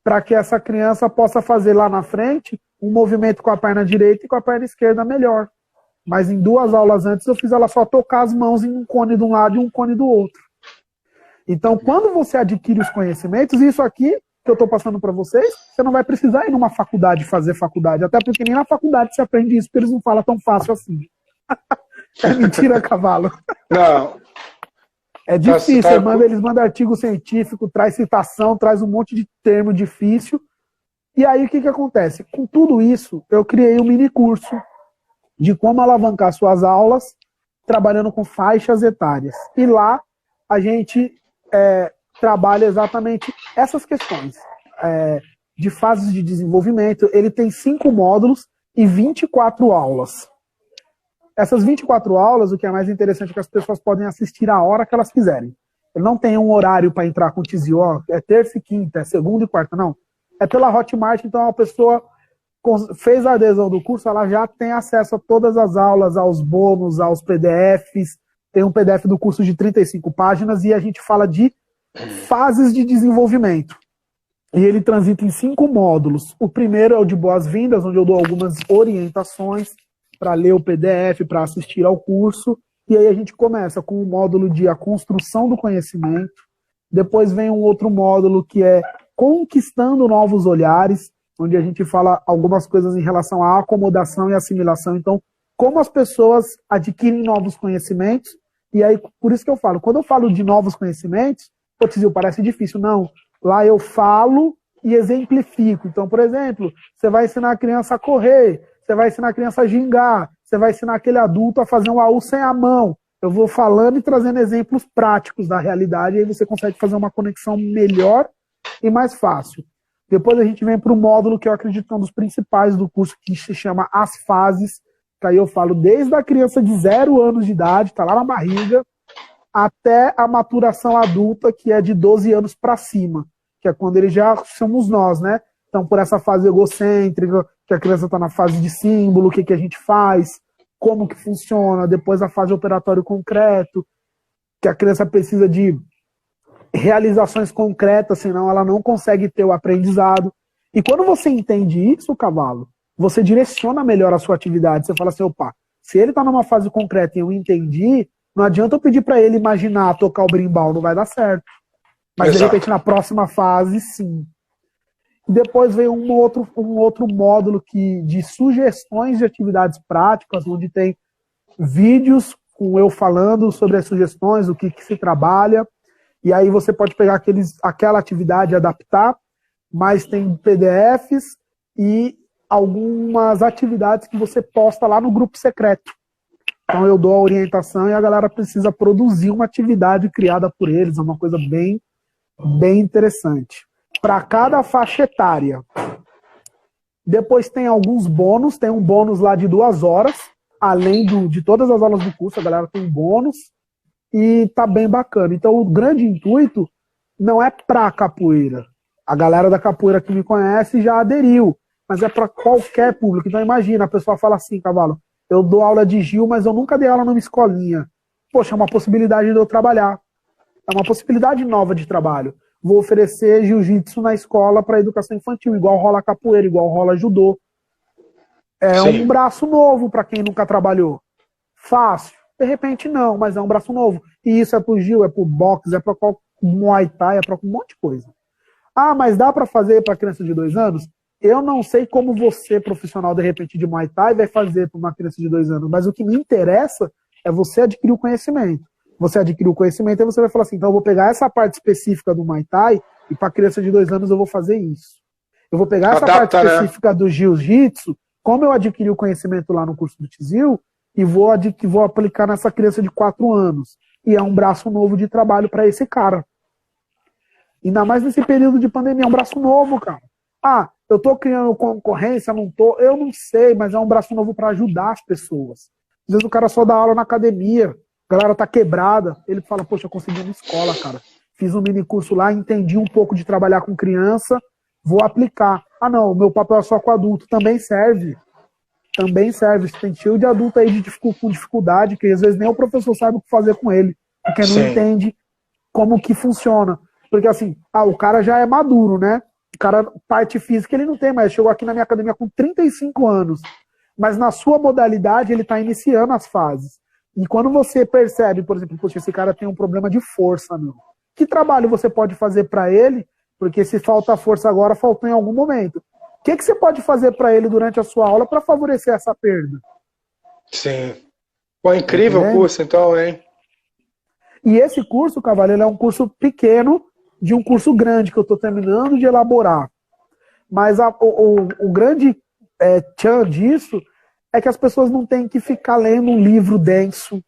para que essa criança possa fazer lá na frente um movimento com a perna direita e com a perna esquerda melhor. Mas em 2 aulas antes eu fiz ela só tocar as mãos em um cone de um lado e um cone do outro. Então, quando você adquire os conhecimentos, isso aqui que eu estou passando para vocês, você não vai precisar ir numa faculdade fazer faculdade, até porque nem na faculdade se aprende isso, porque eles não falam tão fácil assim. É mentira, cavalo. Não. É difícil, eles mandam artigo científico, traz citação, traz um monte de termo difícil. E aí o que acontece? Com tudo isso, eu criei um mini curso de como alavancar suas aulas trabalhando com faixas etárias. E lá a gente trabalha exatamente essas questões de fases de desenvolvimento. Ele tem 5 módulos e 24 aulas. Essas 24 aulas, o que é mais interessante é que as pessoas podem assistir a hora que elas quiserem. Ele não tem um horário para entrar com o TZO, é terça e quinta, é segunda e quarta, não. É pela Hotmart, então a pessoa fez a adesão do curso, ela já tem acesso a todas as aulas, aos bônus, aos PDFs. Tem um PDF do curso de 35 páginas e a gente fala de fases de desenvolvimento. E ele transita em 5 módulos. O primeiro é o de boas-vindas, onde eu dou algumas orientações para ler o PDF, para assistir ao curso. E aí a gente começa com o módulo de a construção do conhecimento. Depois vem um outro módulo que é conquistando novos olhares, onde a gente fala algumas coisas em relação à acomodação e assimilação. Então, como as pessoas adquirem novos conhecimentos. E aí, por isso que eu falo, quando eu falo de novos conhecimentos, parece difícil. Não, lá eu falo e exemplifico. Então, por exemplo, você vai ensinar a criança a correr, você vai ensinar a criança a gingar, você vai ensinar aquele adulto a fazer um AU sem a mão. Eu vou falando e trazendo exemplos práticos da realidade, e aí você consegue fazer uma conexão melhor e mais fácil. Depois a gente vem para o módulo que eu acredito que é um dos principais do curso, que se chama As Fases, que aí eu falo desde a criança de 0 anos de idade, está lá na barriga, até a maturação adulta, que é de 12 anos para cima, que é quando eles já somos nós, né? Então, por essa fase egocêntrica, que a criança está na fase de símbolo, o que a gente faz, como que funciona, depois a fase operatório concreto, que a criança precisa de realizações concretas, senão ela não consegue ter o aprendizado. E quando você entende isso, cavalo, você direciona melhor a sua atividade. Você fala assim, opa, se ele está numa fase concreta e eu entendi, não adianta eu pedir para ele imaginar tocar o brimbal, não vai dar certo. Mas, de repente, na próxima fase, sim. E depois vem um outro módulo de sugestões de atividades práticas, onde tem vídeos com eu falando sobre as sugestões, o que se trabalha. E aí você pode pegar aquela atividade e adaptar, mas tem PDFs e algumas atividades que você posta lá no grupo secreto. Então eu dou a orientação e a galera precisa produzir uma atividade criada por eles, é uma coisa bem bem interessante. Para cada faixa etária. Depois tem alguns bônus, tem um bônus lá de 2 horas, além de todas as aulas do curso, a galera tem um bônus, e tá bem bacana. Então o grande intuito não é para capoeira. A galera da capoeira que me conhece já aderiu, mas é para qualquer público. Então imagina, a pessoa fala assim, Cavalo, eu dou aula de Gil, mas eu nunca dei aula numa escolinha. Poxa, é uma possibilidade de eu trabalhar. É uma possibilidade nova de trabalho. Vou oferecer jiu-jitsu na escola para educação infantil, igual rola capoeira, igual rola judô. É um braço novo para quem nunca trabalhou. Fácil? De repente não, mas é um braço novo. E isso é pro Gil, é pro boxe, é para Muay Thai, é para um monte de coisa. Ah, mas dá para fazer para criança de 2 anos? Eu não sei como você, profissional, de repente, de Muay Thai, vai fazer para uma criança de 2 anos, mas o que me interessa é você adquirir o conhecimento. Você adquirir o conhecimento e você vai falar assim, então eu vou pegar essa parte específica do Muay Thai e para criança de 2 anos eu vou fazer isso. Eu vou pegar essa parte específica do Jiu-Jitsu, como eu adquiri o conhecimento lá no curso do Tizil, e vou aplicar nessa criança de 4 anos. E é um braço novo de trabalho para esse cara. Ainda mais nesse período de pandemia, é um braço novo, cara. Ah, eu tô criando concorrência, não tô, eu não sei, mas é um braço novo para ajudar as pessoas. Às vezes o cara só dá aula na academia, a galera tá quebrada, ele fala, poxa, eu consegui uma escola, cara. Fiz um mini curso lá, entendi um pouco de trabalhar com criança, vou aplicar. Ah, não, o meu papel é só com adulto, também serve. Também serve. Tem cheio de adulto aí com dificuldade, que às vezes nem o professor sabe o que fazer com ele, porque não entende como que funciona. Porque assim, o cara já é maduro, né? O cara, parte física ele não tem, mas chegou aqui na minha academia com 35 anos. Mas na sua modalidade ele está iniciando as fases. E quando você percebe, por exemplo, poxa, esse cara tem um problema de força, meu. Que trabalho você pode fazer para ele? Porque se falta força agora, faltou em algum momento. O que você pode fazer para ele durante a sua aula para favorecer essa perda? Sim. Pô, incrível o curso, então, hein? E esse curso, Cavaleiro, é um curso pequeno de um curso grande que eu estou terminando de elaborar. Mas o grande tchan disso é que as pessoas não têm que ficar lendo um livro denso,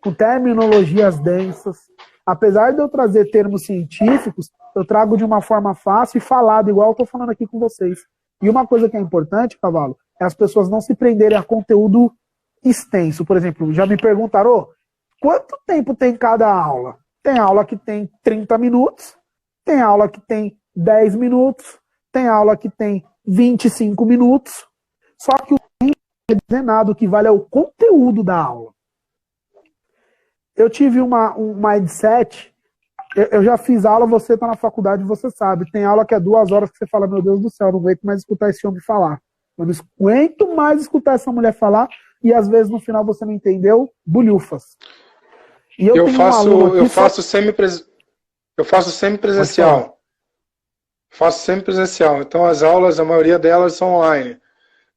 com terminologias densas. Apesar de eu trazer termos científicos, eu trago de uma forma fácil e falado, igual eu estou falando aqui com vocês. E uma coisa que é importante, Cavalo, é as pessoas não se prenderem a conteúdo extenso. Por exemplo, já me perguntaram, quanto tempo tem cada aula? Tem aula que tem 30 minutos, tem aula que tem 10 minutos, tem aula que tem 25 minutos. Só que o tempo não quer dizer nada, o que vale é o conteúdo da aula. Eu tive um mindset, eu já fiz aula, você está na faculdade, você sabe, tem aula que é 2 horas que você fala, meu Deus do céu, eu não aguento mais escutar esse homem falar. Eu não aguento mais escutar essa mulher falar, e às vezes no final você não entendeu, bulhufas. E eu faço semipresencial. Faço semipresencial. Então as aulas, a maioria delas são online.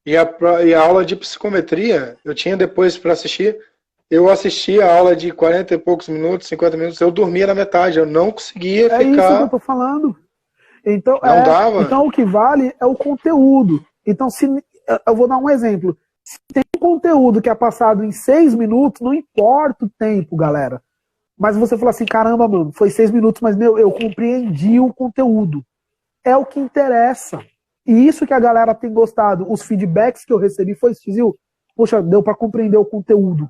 E a aula de psicometria, eu tinha depois para assistir, eu assistia a aula de 40 e poucos minutos, 50 minutos, eu dormia na metade, eu não conseguia ficar... É isso que eu tô falando. Então, não dava. Então o que vale é o conteúdo. Então, eu vou dar um exemplo. Se tem um conteúdo que é passado em 6 minutos, não importa o tempo, galera. Mas você fala assim, caramba, mano, foi 6 minutos, mas eu compreendi o conteúdo. É o que interessa. E isso que a galera tem gostado. Os feedbacks que eu recebi foi, Tizil, poxa, deu para compreender o conteúdo.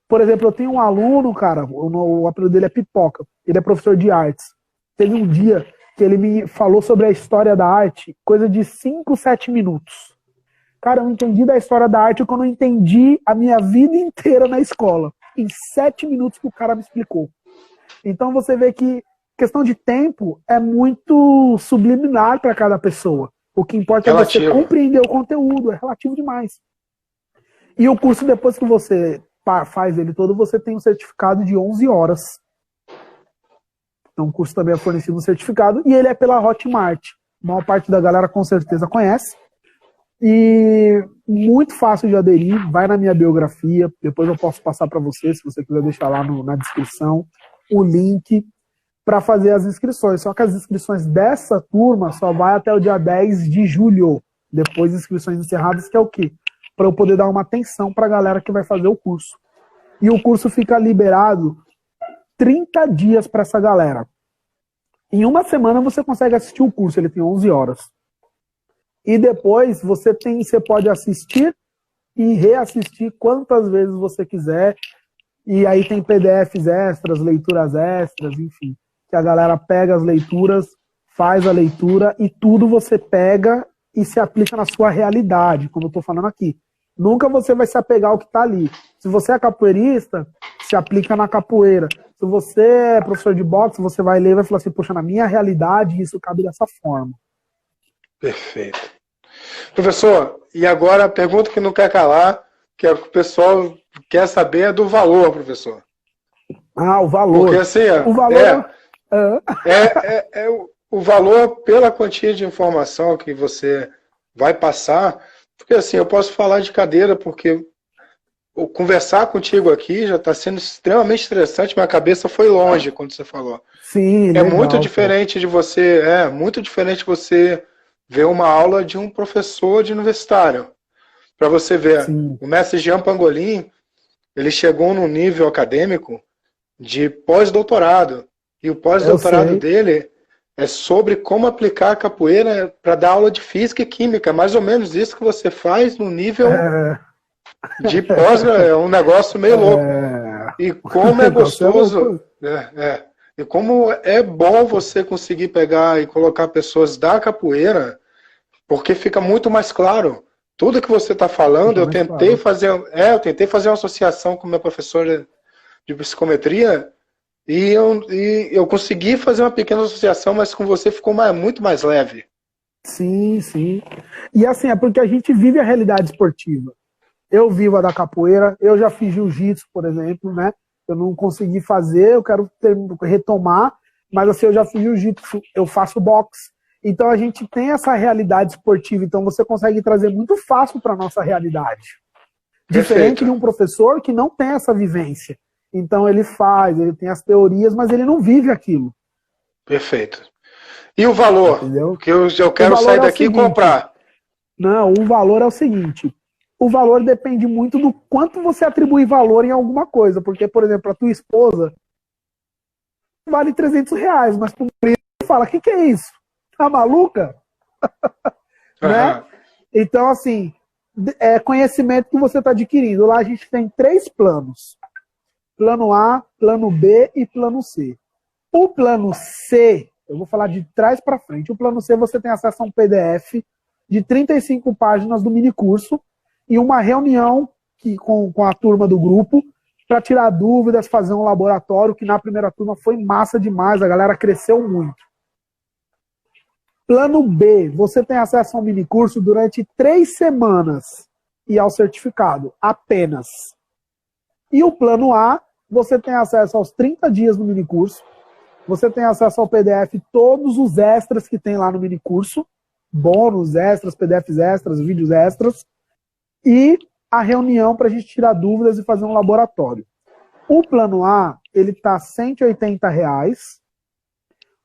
Por exemplo, eu tenho um aluno, cara, o apelido dele é Pipoca, ele é professor de artes. Teve um dia que ele me falou sobre a história da arte, coisa de 5, 7 minutos. Cara, eu entendi da história da arte quando eu entendi a minha vida inteira na escola. Em 7 minutos que o cara me explicou. Então você vê que questão de tempo é muito subliminar para cada pessoa. O que importa é você compreender o conteúdo, é relativo demais. E o curso, depois que você faz ele todo, você tem um certificado de 11 horas. Então o curso também é fornecido um certificado e ele é pela Hotmart. A maior parte da galera com certeza conhece. E muito fácil de aderir, vai na minha biografia, depois eu posso passar para você, se você quiser deixar lá na descrição, o link para fazer as inscrições. Só que as inscrições dessa turma só vai até o dia 10 de julho, depois inscrições encerradas, que é o quê? Para eu poder dar uma atenção para a galera que vai fazer o curso. E o curso fica liberado 30 dias para essa galera. Em uma semana você consegue assistir o curso, ele tem 11 horas. E depois você pode assistir e reassistir quantas vezes você quiser. E aí tem PDFs extras, leituras extras, enfim. Que a galera pega as leituras, faz a leitura e tudo você pega e se aplica na sua realidade, como eu estou falando aqui. Nunca você vai se apegar ao que está ali. Se você é capoeirista, se aplica na capoeira. Se você é professor de boxe, você vai ler e vai falar assim, poxa, na minha realidade isso cabe dessa forma. Perfeito. Professor, e agora a pergunta que não quer calar, que o pessoal quer saber é do valor, professor. Ah, o valor. Porque assim, o valor o valor pela quantia de informação que você vai passar, porque assim, eu posso falar de cadeira, porque conversar contigo aqui já está sendo extremamente interessante, minha cabeça foi longe quando você falou. Sim, legal, muito diferente de você, muito diferente você ver uma aula de um professor de universitário. Para você ver, Sim. o mestre Jean Pangolin, ele chegou num nível acadêmico de pós-doutorado. E o pós-doutorado dele é sobre como aplicar a capoeira para dar aula de física e química. Mais ou menos isso que você faz no nível de pós, é um negócio meio louco. E como é gostoso. E como é bom você conseguir pegar e colocar pessoas da capoeira, porque fica muito mais claro. Tudo que você está falando, eu tentei fazer uma associação com minha professora de psicometria e eu consegui fazer uma pequena associação, mas com você ficou muito mais leve. Sim, sim. E assim, é porque a gente vive a realidade esportiva. Eu vivo a da capoeira, eu já fiz jiu-jitsu, por exemplo, né? Eu não consegui fazer, eu quero retomar, mas assim, eu já fiz jiu-jitsu, eu faço boxe. Então a gente tem essa realidade esportiva, então você consegue trazer muito fácil para a nossa realidade. Diferente de um professor que não tem essa vivência. Então ele tem as teorias, mas ele não vive aquilo. Perfeito. E o valor? Entendeu? Que eu quero sair daqui e comprar. Não, o valor é o seguinte. O valor depende muito do quanto você atribui valor em alguma coisa. Porque, por exemplo, a tua esposa vale R$300, mas para um marido fala, o que é isso? Tá maluca? Né? Então, assim, é conhecimento que você está adquirindo. Lá a gente tem 3 planos. Plano A, plano B e plano C. O plano C, eu vou falar de trás para frente. O plano C você tem acesso a um PDF de 35 páginas do minicurso e uma reunião com a turma do grupo para tirar dúvidas, fazer um laboratório, que na primeira turma foi massa demais, a galera cresceu muito. Plano B, você tem acesso a um minicurso durante 3 semanas e ao certificado, apenas. E o plano A, você tem acesso aos 30 dias no minicurso, você tem acesso ao PDF, todos os extras que tem lá no minicurso, bônus extras, PDFs extras, vídeos extras, e a reunião para a gente tirar dúvidas e fazer um laboratório. O plano A, ele está R$180,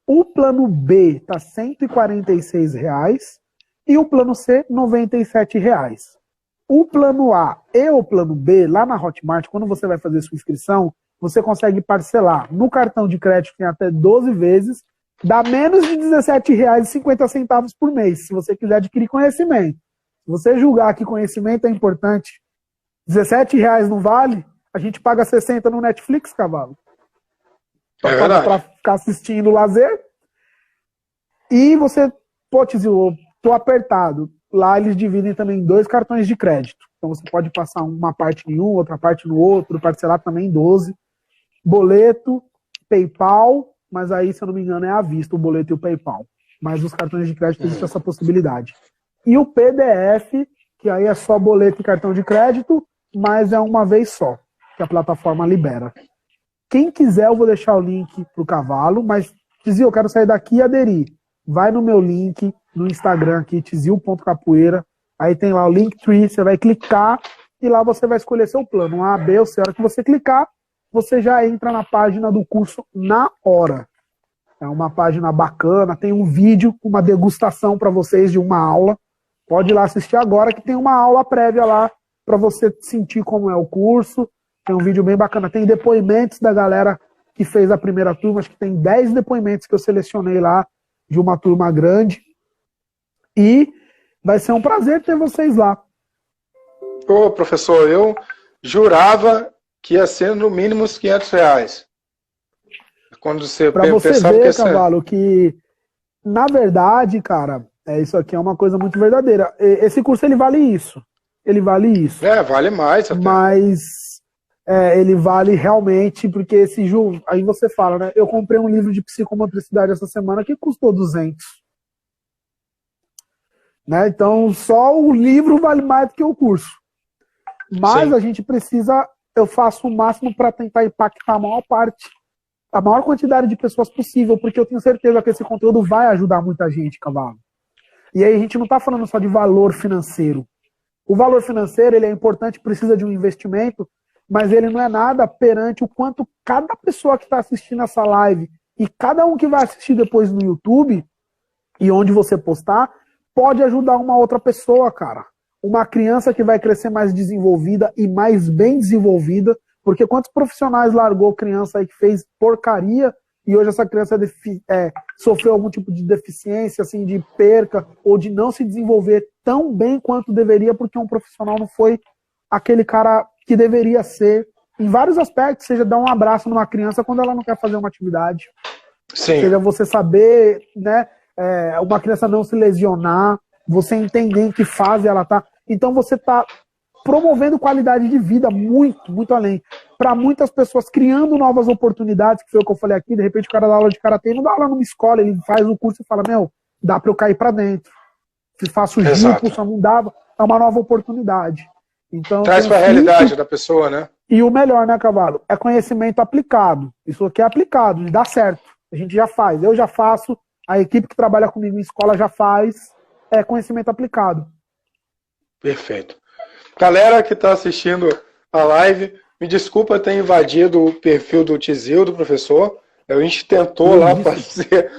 o plano B está R$146 e o plano C, R$97. O plano A e o plano B, lá na Hotmart, quando você vai fazer sua inscrição, você consegue parcelar no cartão de crédito, tem até 12 vezes, dá menos de R$17,50 por mês, se você quiser adquirir conhecimento. Se você julgar que conhecimento é importante, R$17 não vale, a gente paga 60 no Netflix, cavalo. Para ficar assistindo lazer. E você, pô, Tizio, tô apertado. Lá eles dividem também em 2 cartões de crédito. Então você pode passar uma parte em um, outra parte no outro, parcelar também em 12. Boleto, PayPal, mas aí, se eu não me engano, é à vista o boleto e o PayPal. Mas os cartões de crédito existe essa possibilidade. E o PDF, que aí é só boleto e cartão de crédito, mas é uma vez só, que a plataforma libera. Quem quiser, eu vou deixar o link pro cavalo, mas, Tizio, eu quero sair daqui e aderir. Vai no meu link, no Instagram aqui, tizio.capoeira, aí tem lá o Linktree, você vai clicar e lá você vai escolher seu plano, A, B ou C. A hora que você clicar, você já entra na página do curso na hora. É uma página bacana, tem um vídeo, uma degustação para vocês de uma aula. Pode ir lá assistir agora, que tem uma aula prévia lá para você sentir como é o curso. Tem um vídeo bem bacana. Tem depoimentos da galera que fez a primeira turma, acho que tem 10 depoimentos que eu selecionei lá, de uma turma grande. E vai ser um prazer ter vocês lá. Ô, professor, eu jurava que ia ser no mínimo uns R$ 500. Quando você Para você pensava ver, que ia ser... Cavalo, que na verdade, cara, isso aqui é uma coisa muito verdadeira. Esse curso ele vale isso. Ele vale isso. Vale mais até. Mas ele vale realmente, porque esse jogo, aí você fala, né? Eu comprei um livro de psicomotricidade essa semana que custou 200. Né? Então, só o livro vale mais do que o curso. Mas a gente precisa, eu faço o máximo para tentar impactar a maior quantidade de pessoas possível, porque eu tenho certeza que esse conteúdo vai ajudar muita gente, Cavalo. E aí a gente não está falando só de valor financeiro. O valor financeiro, ele é importante, precisa de um investimento, mas ele não é nada perante o quanto cada pessoa que está assistindo essa live e cada um que vai assistir depois no YouTube e onde você postar, pode ajudar uma outra pessoa, cara. Uma criança que vai crescer mais desenvolvida e mais bem desenvolvida, porque quantos profissionais largou criança aí que fez porcaria e hoje essa criança sofreu algum tipo de deficiência, assim, de perca ou de não se desenvolver tão bem quanto deveria porque um profissional não foi aquele cara que deveria ser em vários aspectos, seja dar um abraço numa criança quando ela não quer fazer uma atividade, seja você saber, né, uma criança não se lesionar, você entender em que fase ela tá. Então você tá promovendo qualidade de vida muito, muito além. Para muitas pessoas, criando novas oportunidades, que foi o que eu falei aqui, de repente o cara dá aula de karatê, não dá aula numa escola, ele faz o curso e fala, dá para eu cair para dentro. Se faço Gil, só não dava, é uma nova oportunidade. Então, traz para a realidade da pessoa, né? E o melhor, né, Cavalo? É conhecimento aplicado. Isso aqui é aplicado, dá certo. A gente já faz, eu já faço, a equipe que trabalha comigo em escola já faz, é conhecimento aplicado. Perfeito. Galera que está assistindo a live, me desculpa ter invadido o perfil do Tizil, do professor. A gente tentou lá fazer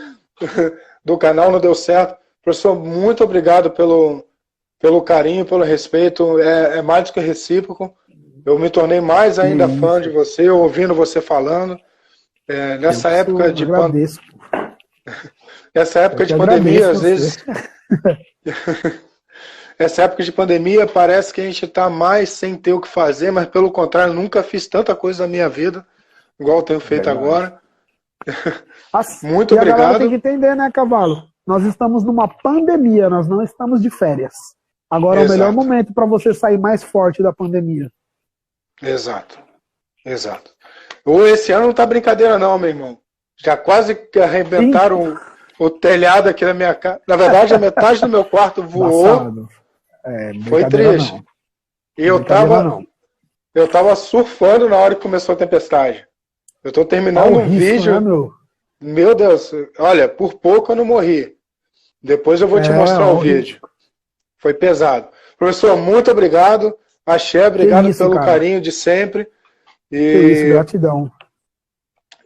do canal, não deu certo. Professor, muito obrigado pelo carinho, pelo respeito. É mais do que recíproco. Eu me tornei mais ainda fã de você, ouvindo você falando. Nessa época de pandemia, às vezes... Essa época de pandemia parece que a gente está mais sem ter o que fazer, mas pelo contrário, nunca fiz tanta coisa na minha vida, igual eu tenho feito agora. Muito obrigado. A galera tem que entender, né, Cavalo? Nós estamos numa pandemia, nós não estamos de férias. Agora é o melhor momento para você sair mais forte da pandemia. Exato. Esse ano não tá brincadeira não, meu irmão. Já quase que arrebentaram o telhado aqui na minha casa. Na verdade, a metade do meu quarto voou. Foi triste. Não. E eu tava surfando na hora que começou a tempestade. Eu tô terminando um vídeo. Né, meu Deus, olha, por pouco eu não morri. Depois eu vou te mostrar o vídeo. Foi pesado. Professor, muito obrigado. Axé, obrigado pelo carinho de sempre. Gratidão.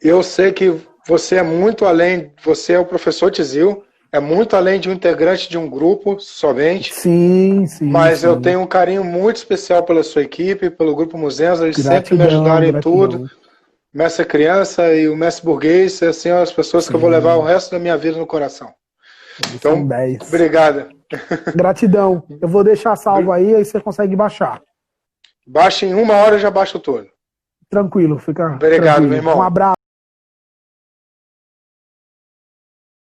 Eu sei que você é muito além, você é o professor Tizil, é muito além de um integrante de um grupo somente. Sim. Mas eu tenho um carinho muito especial pela sua equipe, pelo Grupo Muzenza, eles sempre me ajudaram em tudo. Mestre Criança e o Mestre Burguês, assim, são as pessoas que eu vou levar o resto da minha vida no coração. Então, obrigado. Gratidão. Eu vou deixar salvo aí você consegue baixar. Baixa em 1 hora, já baixo tudo. Tranquilo, fica Obrigado, tranquilo. meu irmão. Um abraço.